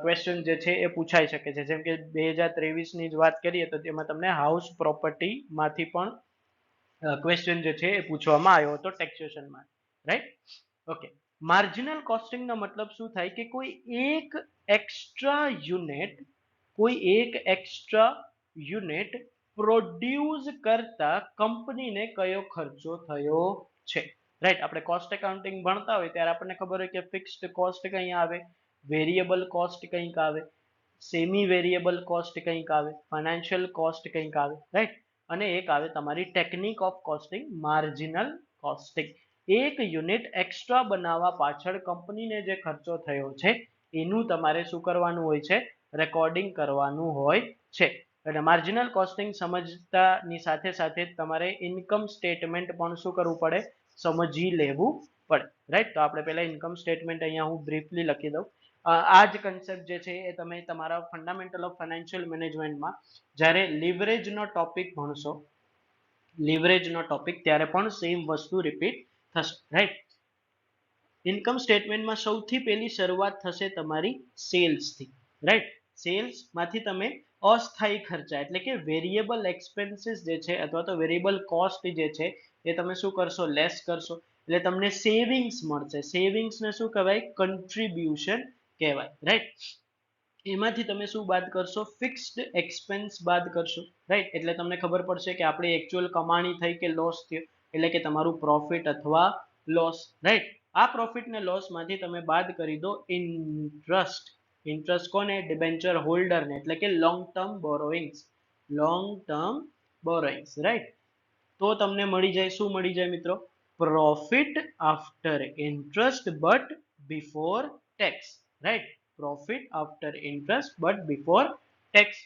ક્વેશ્ચન જે છે એ પૂછાઈ શકે છે. જેમ કે 2023ની જ વાત કરીએ તો તેમાં તમને હાઉસ પ્રોપર્ટીમાંથી પણ ક્વેશ્ચન જે છે એ પૂછવામાં આવ્યો હતો ટેક્સેશનમાં, રાઈટ. ઓકે, માર્જિનલ કોસ્ટિંગનો મતલબ શું થાય કે કોઈ એક એક્સ્ટ્રા યુનિટ પ્રોડ્યુસ કરતા કંપનીને કયો ખર્ચો થયો છે, રાઈટ. આપણે કોસ્ટ એકાઉન્ટિંગ ભણતા હોય ત્યારે આપણને ખબર હોય કે ફિક્સ્ડ કોસ્ટ કંઈ આવે, વેરિયેબલ કોસ્ટ કંઈક આવે, સેમી વેરિયેબલ કોસ્ટ કંઈક આવે, ફાઇનાન્શિયલ કોસ્ટ કંઈક આવે, રાઈટ. અને એક આવે તમારી technique of costing, marginal costing. એક યુનિટ એક્સ્ટ્રા બનાવવા પાછળ કંપનીને જે ખર્ચો થયો છે એનું તમારે શું કરવાનું હોય છે, રેકોર્ડિંગ કરવાનું હોય છે. એટલે માર્જિનલ કોસ્ટિંગ સમજતાની સાથે સાથે તમારે ઇન્કમ સ્ટેટમેન્ટ પણ શું કરવું પડે, સમજી લેવું પડે, રાઈટ. તો આપણે પહેલા ઇન્કમ સ્ટેટમેન્ટ અહીંયા હું બ્રીફલી લખી દઉં. આ જ કન્સેપ્ટ જે છે એ તમે તમારા ફંડામેન્ટલ ઓફ ફાઇનાન્શિયલ મેનેજમેન્ટમાં જ્યારે લિવરેજનો ટોપિક ભણશો, લિવરેજનો ટોપિક, ત્યારે પણ સેમ વસ્તુ રિપીટ થશે, રાઈટ. ઇન્કમ સ્ટેટમેન્ટમાં સૌથી પહેલી શરૂઆત થશે તમારી સેલ્સથી, રાઈટ. સેલ્સમાંથી તમે અસ્થાયી ખર્ચા એટલે કે વેરિયેબલ એક્સપેન્સીસ જે છે અથવા તો વેરિયેબલ કોસ્ટ જે છે એ તમે શું કરશો, લેસ કરશો. એટલે તમને સેવિંગ્સ મળશે. સેવિંગ્સને શું કહેવાય, કન્ટ્રીબ્યુશન કહેવાય, રાઈટ. એમાંથી તમે શું બાદ કરશો, ફિક્સ્ડ એક્સપેન્સ બાદ કરશો, રાઈટ. એટલે તમને ખબર પડશે કે આપણી એકચ્યુઅલ કમાણી થઈ કે લોસ થયો, એટલે કે તમારું પ્રોફિટ અથવા લોસ, રાઈટ. આ પ્રોફિટ ને લોસ માંથી તમે બાદ કરી દો ઇન્ટરેસ્ટ. ઇન્ટરેસ્ટ કોને, ડિબેન્ચર હોલ્ડરને, એટલે કે long term borrowings, long term borrowings, right. તો તમને મળી જાય, શું મળી જાય મિત્રો, profit after interest but before tax, right. Profit after interest but before tax,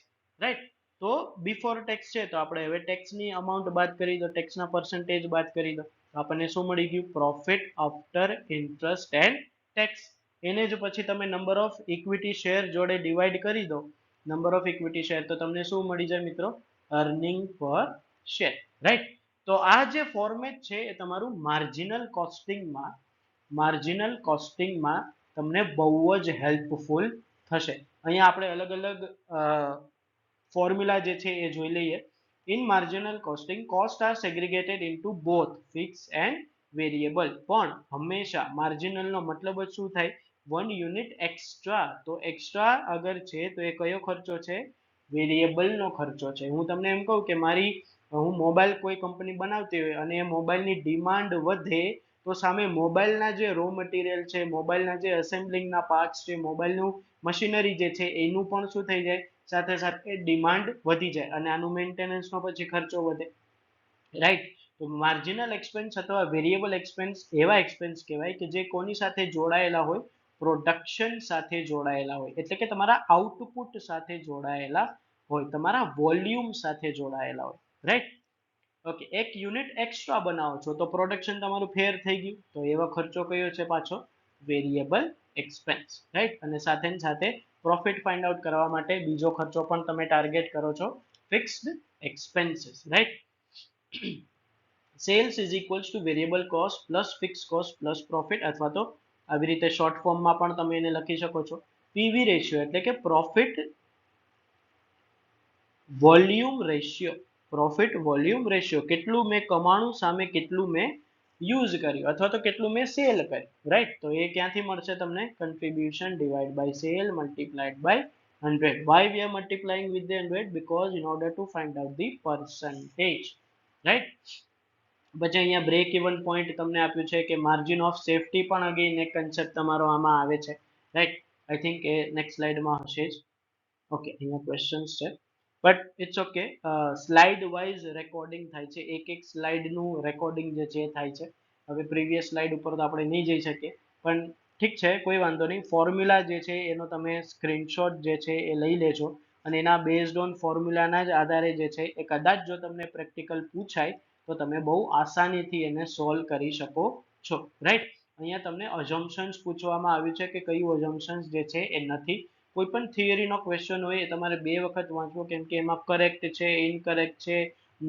right. તો બિફોર ટેક્સ છે તો આપણે હવે ટેક્સની અમાઉન્ટ બાદ કરી દો, ટેક્સના પર્સન્ટેજ બાદ કરી દો, આપણને શું મળી ગયું, profit after interest and tax. એને જ પછી તમે નંબર ઓફ ઇક્વિટી શેર જોડે ડિવાઈડ કરી દો, નંબર ઓફ ઇક્વિટી શેર, તો તમને શું મળી જાય મિત્રો, અર્નિંગ પર શેર, રાઈટ. તો આ જે ફોર્મેટ છે એ તમારું માર્જિનલ કોસ્ટિંગમાં તમને બહુ જ હેલ્પફુલ થશે. અહીંયા આપણે અલગ અલગ ફોર્મ્યુલા જે છે એ જોઈ લઈએ. In marginal costing cost are segregated into both fix and variable. પણ હંમેશા માર્જિનલનો મતલબ જ શું થાય, વન યુનિટ એક્સ્ટ્રા. તો એક્સ્ટ્રા અગર છે તો એ કયો ખર્ચો છે, વેરિયેબલનો ખર્ચો છે. હું તમને એમ કહું કે હું મોબાઈલ કોઈ કંપની બનાવતી હોય અને એ મોબાઈલની ડિમાન્ડ વધે તો સામે મોબાઈલના જે રો મટીરિયલ છે, મોબાઈલના જે એસેમ્બલિંગના પાર્ટ્સ છે, મોબાઈલનું મશીનરી જે છે એનું પણ શું થઈ જાય, સાથે સાથે ડિમાન્ડ વધી જાય અને આનું મેન્ટેનન્સનો પછી ખર્ચો વધે, રાઈટ. તો માર્જિનલ એક્સપેન્સ અથવા વેરિયેબલ એક્સપેન્સ એવા એક્સપેન્સ કહેવાય કે જે કોની સાથે જોડાયેલા હોય, પ્રોડક્શન સાથે જોડાયેલા હોય, એટલે કે તમારા આઉટપુટ સાથે જોડાયેલા હોય, તમારા વોલ્યુમ સાથે જોડાયેલા હોય, રાઈટ. ઓકે, એક યુનિટ એક્સ્ટ્રા બનાવો છો તો પ્રોડક્શન તમારું ફેર થઈ ગયું, તો એવો ખર્ચો કયો છે પાછો, વેરિયેબલ એક્સપેન્સ, રાઈટ. અને સાથે સાથે પ્રોફિટ ફાઇન્ડ આઉટ કરવા માટે બીજો ખર્ચો પણ તમે ટાર્ગેટ કરો છો, fixed expenses, right. Sales is equals to variable cost plus fix cost plus profit, અથવા તો આવી રીતે શોર્ટ ફોર્મમાં પણ તમે એને લખી શકો છો, પીવી રેશિયો, એટલે કે profit volume ratio. Profit volume ratio, કેટલું મેં કમાણું સામે કેટલું મેં યુઝ કર્યું અથવા તો કેટલું મેં સેલ કર્યું, રાઈટ. તો એ ક્યાંથી મળશે તમને, contribution divide by sale multiplied by 100. Why we are multiplying with the 100? Because in order to find out the percentage, right. પછી અહીંયા બ્રેક ઇવન પોઈન્ટ તમને આપ્યું છે કે માર્જિન ઓફ સેફટી પણ અગેન એક કન્સેપ્ટ તમારો આમાં આવે છે, રાઈટ. આઈ થિંક એ નેક્સ્ટ સ્લાઇડમાં હશે જ. ઓકે, અહીંયા ક્વેશ્ચન્સ છે but it's okay. Slide wise recording થાય છે, એક એક સ્લાઇડનું રેકોર્ડિંગ જે છે થાય છે. હવે પ્રીવિયસ સ્લાઇડ ઉપર તો આપણે નહીં જઈ શકીએ, પણ ઠીક છે, કોઈ વાંધો નહીં. ફોર્મ્યુલા જે છે એનો તમે સ્ક્રીનશોટ જે છે એ લઈ લેજો અને એના બેઝડ ઓન ફોર્મ્યુલાના જ આધારે જે છે એ કદાચ જો તમને પ્રેક્ટિકલ પૂછાય તો તમે બહુ આસાનીથી એને સોલ્વ કરી શકો છો, રાઈટ. અહીંયા તમને અઝમ્પશન્સ પૂછવામાં આવ્યું છે કે કયું અઝમ્પશન્સ જે છે એ નથી. કોઈ પણ થિયરીનો ક્વેશ્ચન હોય એ તમારે 2 વખત વાંચવો, કેમ કે એમાં કરેક્ટ છે, ઇનકરેક્ટ છે,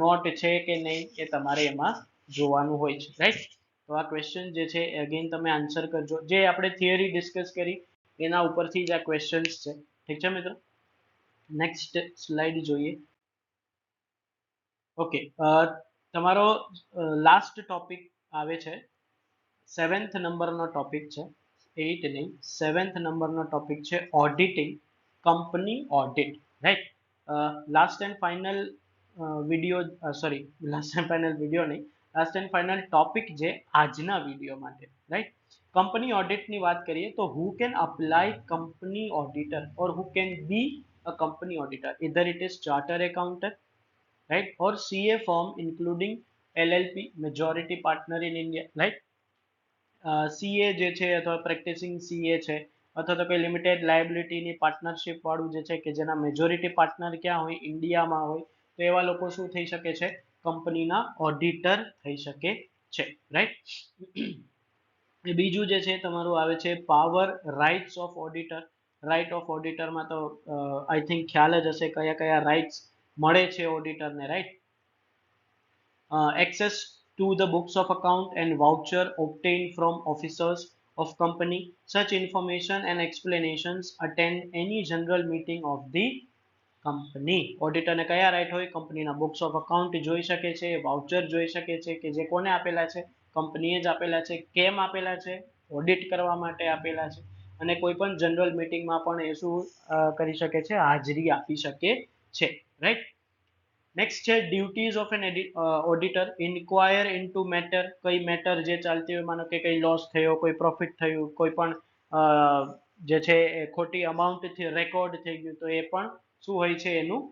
નોટ છે કે નહીં એ તમારે એમાં જોવાનું હોય છે, રાઈટ. તો આ ક્વેશ્ચન જે છે અગેન તમે આન્સર કરજો. જે આપણે થિયરી ડિસ્કસ કરી એના ઉપરથી જ આ ક્વેશ્ચન્સ છે, ઠીક છે મિત્રો. નેક્સ્ટ સ્લાઇડ જોઈએ. ઓકે, તમારો લાસ્ટ ટોપિક આવે છે, 7th નંબરનો ટોપિક છે, 8 નહીં 7th નંબરનો ટોપિક છે auditing, company audit, right. Last and final video, sorry last and final video નહીં, લાસ્ટ એન્ડ ફાઇનલ ટોપિક છે આજના વિડીયો માટે, રાઈટ. કંપની ઓડિટની વાત કરીએ તો who can apply company auditor or who can be a company auditor, either it is charter accountant, right, or CA firm including LLP, majority partner in India, right. CA જે છે અથવા practising CA છે અથવા તો કોઈ limited લાયબિલિટીની partnership વાળું જે છે કે જેના મેજોરિટી પાર્ટનર ક્યાં હોય, ઇન્ડિયામાં હોય, તો એવા લોકો શું થઈ શકે છે, કંપનીના ઓડિટર થઈ શકે છે, રાઈટ. બીજું જે છે તમારું આવે છે power rights of auditor. Right of ઓડિટરમાં તો આઈ થિંક ખ્યાલ જ હશે કયા કયા રાઇટ્સ મળે છે ઓડિટરને, right. Access to the books of account and voucher obtained from officers of company, such information and explanations, attend any general meeting of the company. ઓડિટરને કયા રાઇટ હોય, કંપનીના બુક્સ ઓફ અકાઉન્ટ જોઈ શકે છે, વાઉચર જોઈ શકે છે કે જે કોને આપેલા છે, કંપનીએ જ આપેલા છે, કેમ આપેલા છે, ઓડિટ કરવા માટે આપેલા છે, અને કોઈ પણ જનરલ મીટિંગમાં પણ એ શું કરી શકે છે, હાજરી આપી શકે છે, રાઈટ. નેક્સ્ટ છે duties of an auditor, inquire into matter, કઈ મેટર જે ચાલતી હોય, માનો કે કઈ લોસ થયો, કોઈ પ્રોફિટ થયું, કોઈ પણ જે છે એ ખોટી અમાઉન્ટથી રેકોર્ડ થઈ ગયું, તો એ પણ શું હોય છે એનું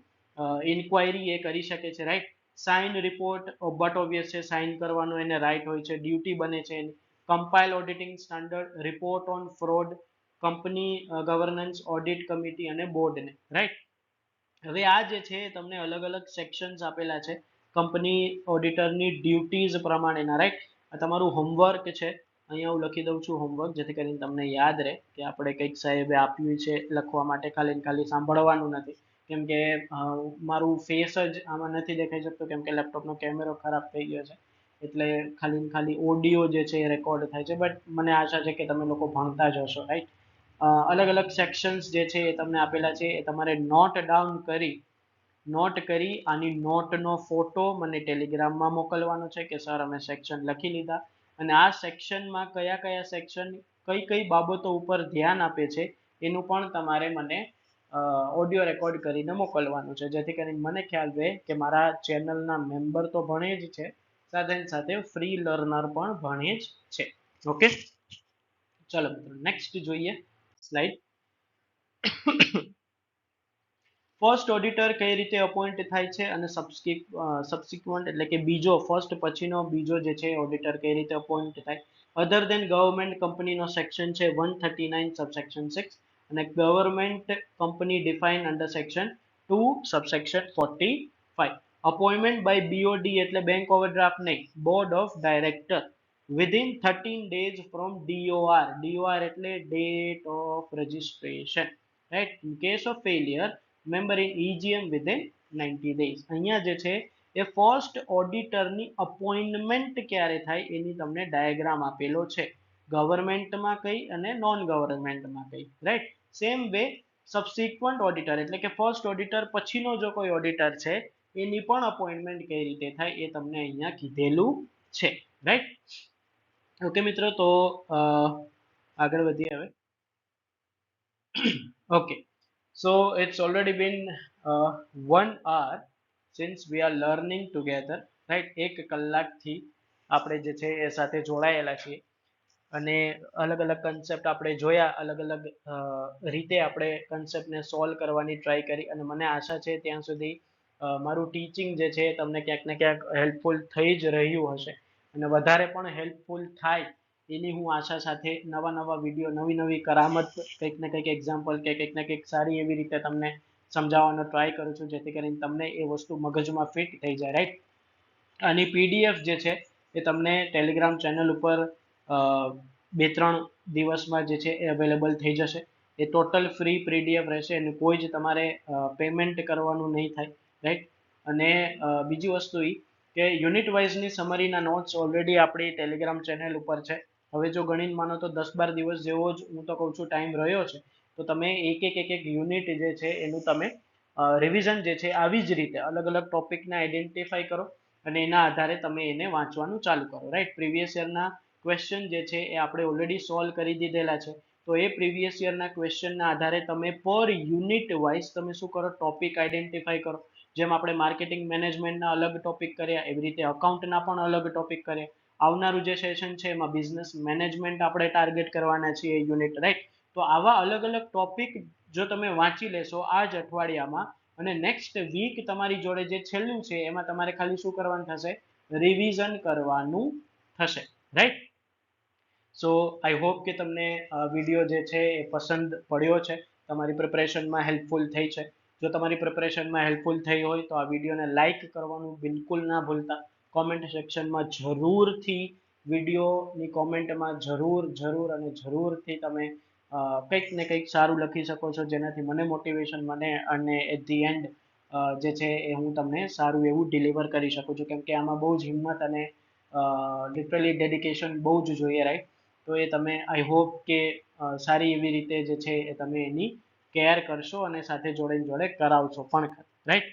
ઇન્ક્વાયરી એ કરી શકે છે, right. Sign report, but obvious છે સાઇન કરવાનો એને રાઈટ હોય છે, ડ્યુટી બને છે એની. Compile auditing standard, report on fraud, company governance audit committee અને બોર્ડને, રાઈટ. હવે આ જે છે તમને અલગ અલગ સેક્શન્સ આપેલા છે કંપની ઓડિટરની ડ્યુટીઝ પ્રમાણેના, રાઈટ. આ તમારું હોમવર્ક છે, અહીંયા હું લખી દઉં છું હોમવર્ક, જેથી કરીને તમને યાદ રહે કે આપણે કંઈક સાહેબે આપ્યું છે લખવા માટે, ખાલી ને ખાલી સાંભળવાનું નથી. કેમ કે મારું ફેસ જ આમાં નથી દેખાઈ શકતો, કેમ કે લેપટોપનો કેમેરો ખરાબ થઈ ગયો છે, એટલે ખાલી ને ખાલી ઓડિયો જે છે એ રેકોર્ડ થાય છે. બટ મને આશા છે કે તમે લોકો ભણતા જ હશો, રાઈટ. અલગ અલગ સેક્શન્સ જે છે એ તમને આપેલા છે, એ તમારે નોટ કરી આની નોટનો ફોટો મને ટેલિગ્રામમાં મોકલવાનો છે કે સર અમે સેક્શન લખી લીધા, અને આ સેક્શનમાં કયા કયા સેક્શન કઈ કઈ બાબતો ઉપર ધ્યાન આપે છે એનું પણ તમારે મને ઓડિયો રેકોર્ડ કરીને મોકલવાનું છે, જેથી કરીને મને ખ્યાલ રહે કે મારા ચેનલના મેમ્બર તો ભણે જ છે, સાથે સાથે ફ્રી લર્નર પણ ભણે જ છે. ઓકે, ચલો મિત્રો નેક્સ્ટ જોઈએ સ્લાઇડ. ફર્સ્ટ ઓડિટર કઈ રીતે અપોઇન્ટ થાય છે અને સબસિક્વન્ટ એટલે કે બીજો, ફર્સ્ટ પછીનો બીજો જે છે ઓડિટર કઈ રીતે અપોઇન્ટ થાય. અધર દેન ગવર્મેન્ટ કંપનીનો સેક્શન છે 139 સબસેક્શન 6, અને government company define under section 2 subsection 45. Appointment by BOD એટલે બેંક ઓવરડ્રાફ્ટ નહીં, board of director, within 13 days from DOR. DOR એટલે date of registration, right. In case of failure, member in EGM within 90 days. અહીંયા જે છે એ first ઓડિટરની appointment ક્યારે થાય એની તમને diagram આપેલો છે, ગવર્મેન્ટમાં કઈ અને નોન ગવર્મેન્ટમાં કઈ, રાઈટ. સેમ વે સબસિક્વન્ટ ઓડિટર એટલે કે ફર્સ્ટ ઓડિટર પછીનો જો કોઈ ઓડિટર છે એની પણ અપોઇન્ટમેન્ટ કઈ રીતે થાય એ તમને અહીંયા કીધેલું છે, રાઈટ. ઓકે મિત્રો, તો આગળ વધીએ હવે. Okay, so it's already been 1 hour since we are learning together, right. 1 કલાકથી આપણે જે છે એ સાથે જોડાયેલા છીએ અને અલગ અલગ કન્સેપ્ટ આપણે જોયા, અલગ અલગ રીતે આપણે કન્સેપ્ટને સોલ્વ કરવાની ટ્રાય કરી, અને મને આશા છે ત્યાં સુધી મારું ટીચિંગ જે છે તમને ક્યાંક ને ક્યાંક હેલ્પફુલ થઈ જ રહ્યું હશે, અને વધારે પણ હેલ્પફુલ થાય એની હું આશા સાથે નવા નવા વિડીયો, નવી નવી કરામત, કંઈક ને કંઈક એક્ઝામ્પલ કે કંઈક ને કંઈક સારી એવી રીતે તમને સમજાવવાનો ટ્રાય કરું છું, જેથી કરીને તમને એ વસ્તુ મગજમાં ફિટ થઈ જાય, રાઈટ. આની પીડીએફ જે છે એ તમને ટેલિગ્રામ ચેનલ ઉપર 2-3 દિવસમાં જે છે એ અવેલેબલ થઈ જશે. એ ટોટલ ફ્રી પીડીએફ રહેશે અને કોઈ જ તમારે પેમેન્ટ કરવાનું નહીં થાય, રાઈટ. અને બીજી વસ્તુ એ કે યુનિટ વાઇઝની સમરીના નોટ્સ ઓલરેડી આપણી ટેલિગ્રામ ચેનલ ઉપર છે. હવે જો ગણીને માનો તો 10-12 દિવસ જેવો જ હું તો કહું છું ટાઈમ રહ્યો છે, તો તમે એક યુનિટ જે છે એનું તમે રિવિઝન જે છે આવી જ રીતે અલગ અલગ ટોપિકને આઈડેન્ટિફાઈ કરો અને એના આધારે તમે એને વાંચવાનું ચાલુ કરો, રાઈટ. પ્રીવિયસ યરના ક્વેશ્ચન જે છે એ આપણે ઓલરેડી સોલ્વ કરી દીધેલા છે, તો એ પ્રીવિયસ યરના ક્વેશ્ચનના આધારે તમે પર યુનિટ વાઇઝ તમે શું કરો, ટોપિક આઈડેન્ટિફાઈ કરો. જેમ આપણે માર્કેટિંગ મેનેજમેન્ટના અલગ ટોપિક કર્યા, એવી રીતે અકાઉન્ટના પણ અલગ ટોપિક કર્યા. આવનારું જે સેશન છે એમાં બિઝનેસ મેનેજમેન્ટ આપણે ટાર્ગેટ કરવાના છીએ યુનિટ, રાઈટ. તો આવા અલગ અલગ ટોપિક જો તમે વાંચી લેશો આ જ અઠવાડિયામાં, અને નેક્સ્ટ વીક તમારી જોડે જે છેલ્લું છે એમાં તમારે ખાલી શું કરવાનું થશે, રિવિઝન કરવાનું થશે, રાઈટ. સો આઈ હોપ કે તમને વિડીયો જે છે એ પસંદ પડ્યો છે, તમારી પ્રિપરેશનમાં હેલ્પફુલ થઈ છે. જો તમારી પ્રિપરેશનમાં હેલ્પફુલ થઈ હોય તો આ વિડીયોને લાઇક કરવાનું બિલકુલ ના ભૂલતા. કોમેન્ટ સેક્શનમાં જરૂરથી વિડીયોની કોમેન્ટમાં જરૂર અને જરૂરથી તમે કંઈક ને કંઈક સારું લખી શકો છો, જેનાથી મને મોટિવેશન મને અને એટ ધી એન્ડ જે છે એ હું તમને સારું એવું ડિલિવર કરી શકું છું. કેમ કે આમાં બહુ જ હિંમત અને લિટરલી ડેડિકેશન બહુ જ જોઈએ, રાઈટ. તો એ તમે આઈ હોપ કે સારી એવી રીતે જે છે એ તમે એની કેર કરશો અને સાથે જોડે કરાવશો પણ, રાઈટ.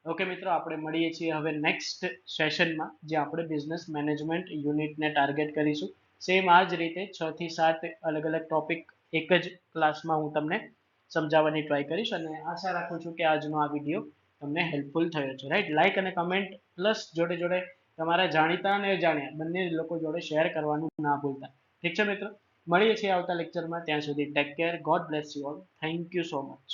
ઓકે મિત્રો, આપણે મળીએ છીએ હવે નેક્સ્ટ સેશનમાં, જે આપણે બિઝનેસ મેનેજમેન્ટ યુનિટને ટાર્ગેટ કરીશું. સેમ આ જ રીતે 6 થી 7 અલગ અલગ ટોપિક એક જ ક્લાસમાં હું તમને સમજાવવાની ટ્રાય કરીશ, અને આશા રાખું છું કે આજનો આ વિડીયો તમને હેલ્પફુલ થયો છે, રાઈટ. લાઇક અને કમેન્ટ પ્લસ જોડે તમારા જાણીતા અને અજાણ્યા બંને લોકો જોડે શેર કરવાનું ના ભૂલતા. ઠીક છે મિત્રો, મળીએ છીએ આવતા લેક્ચરમાં. ત્યાં સુધી take care, God bless you all. Thank you so much.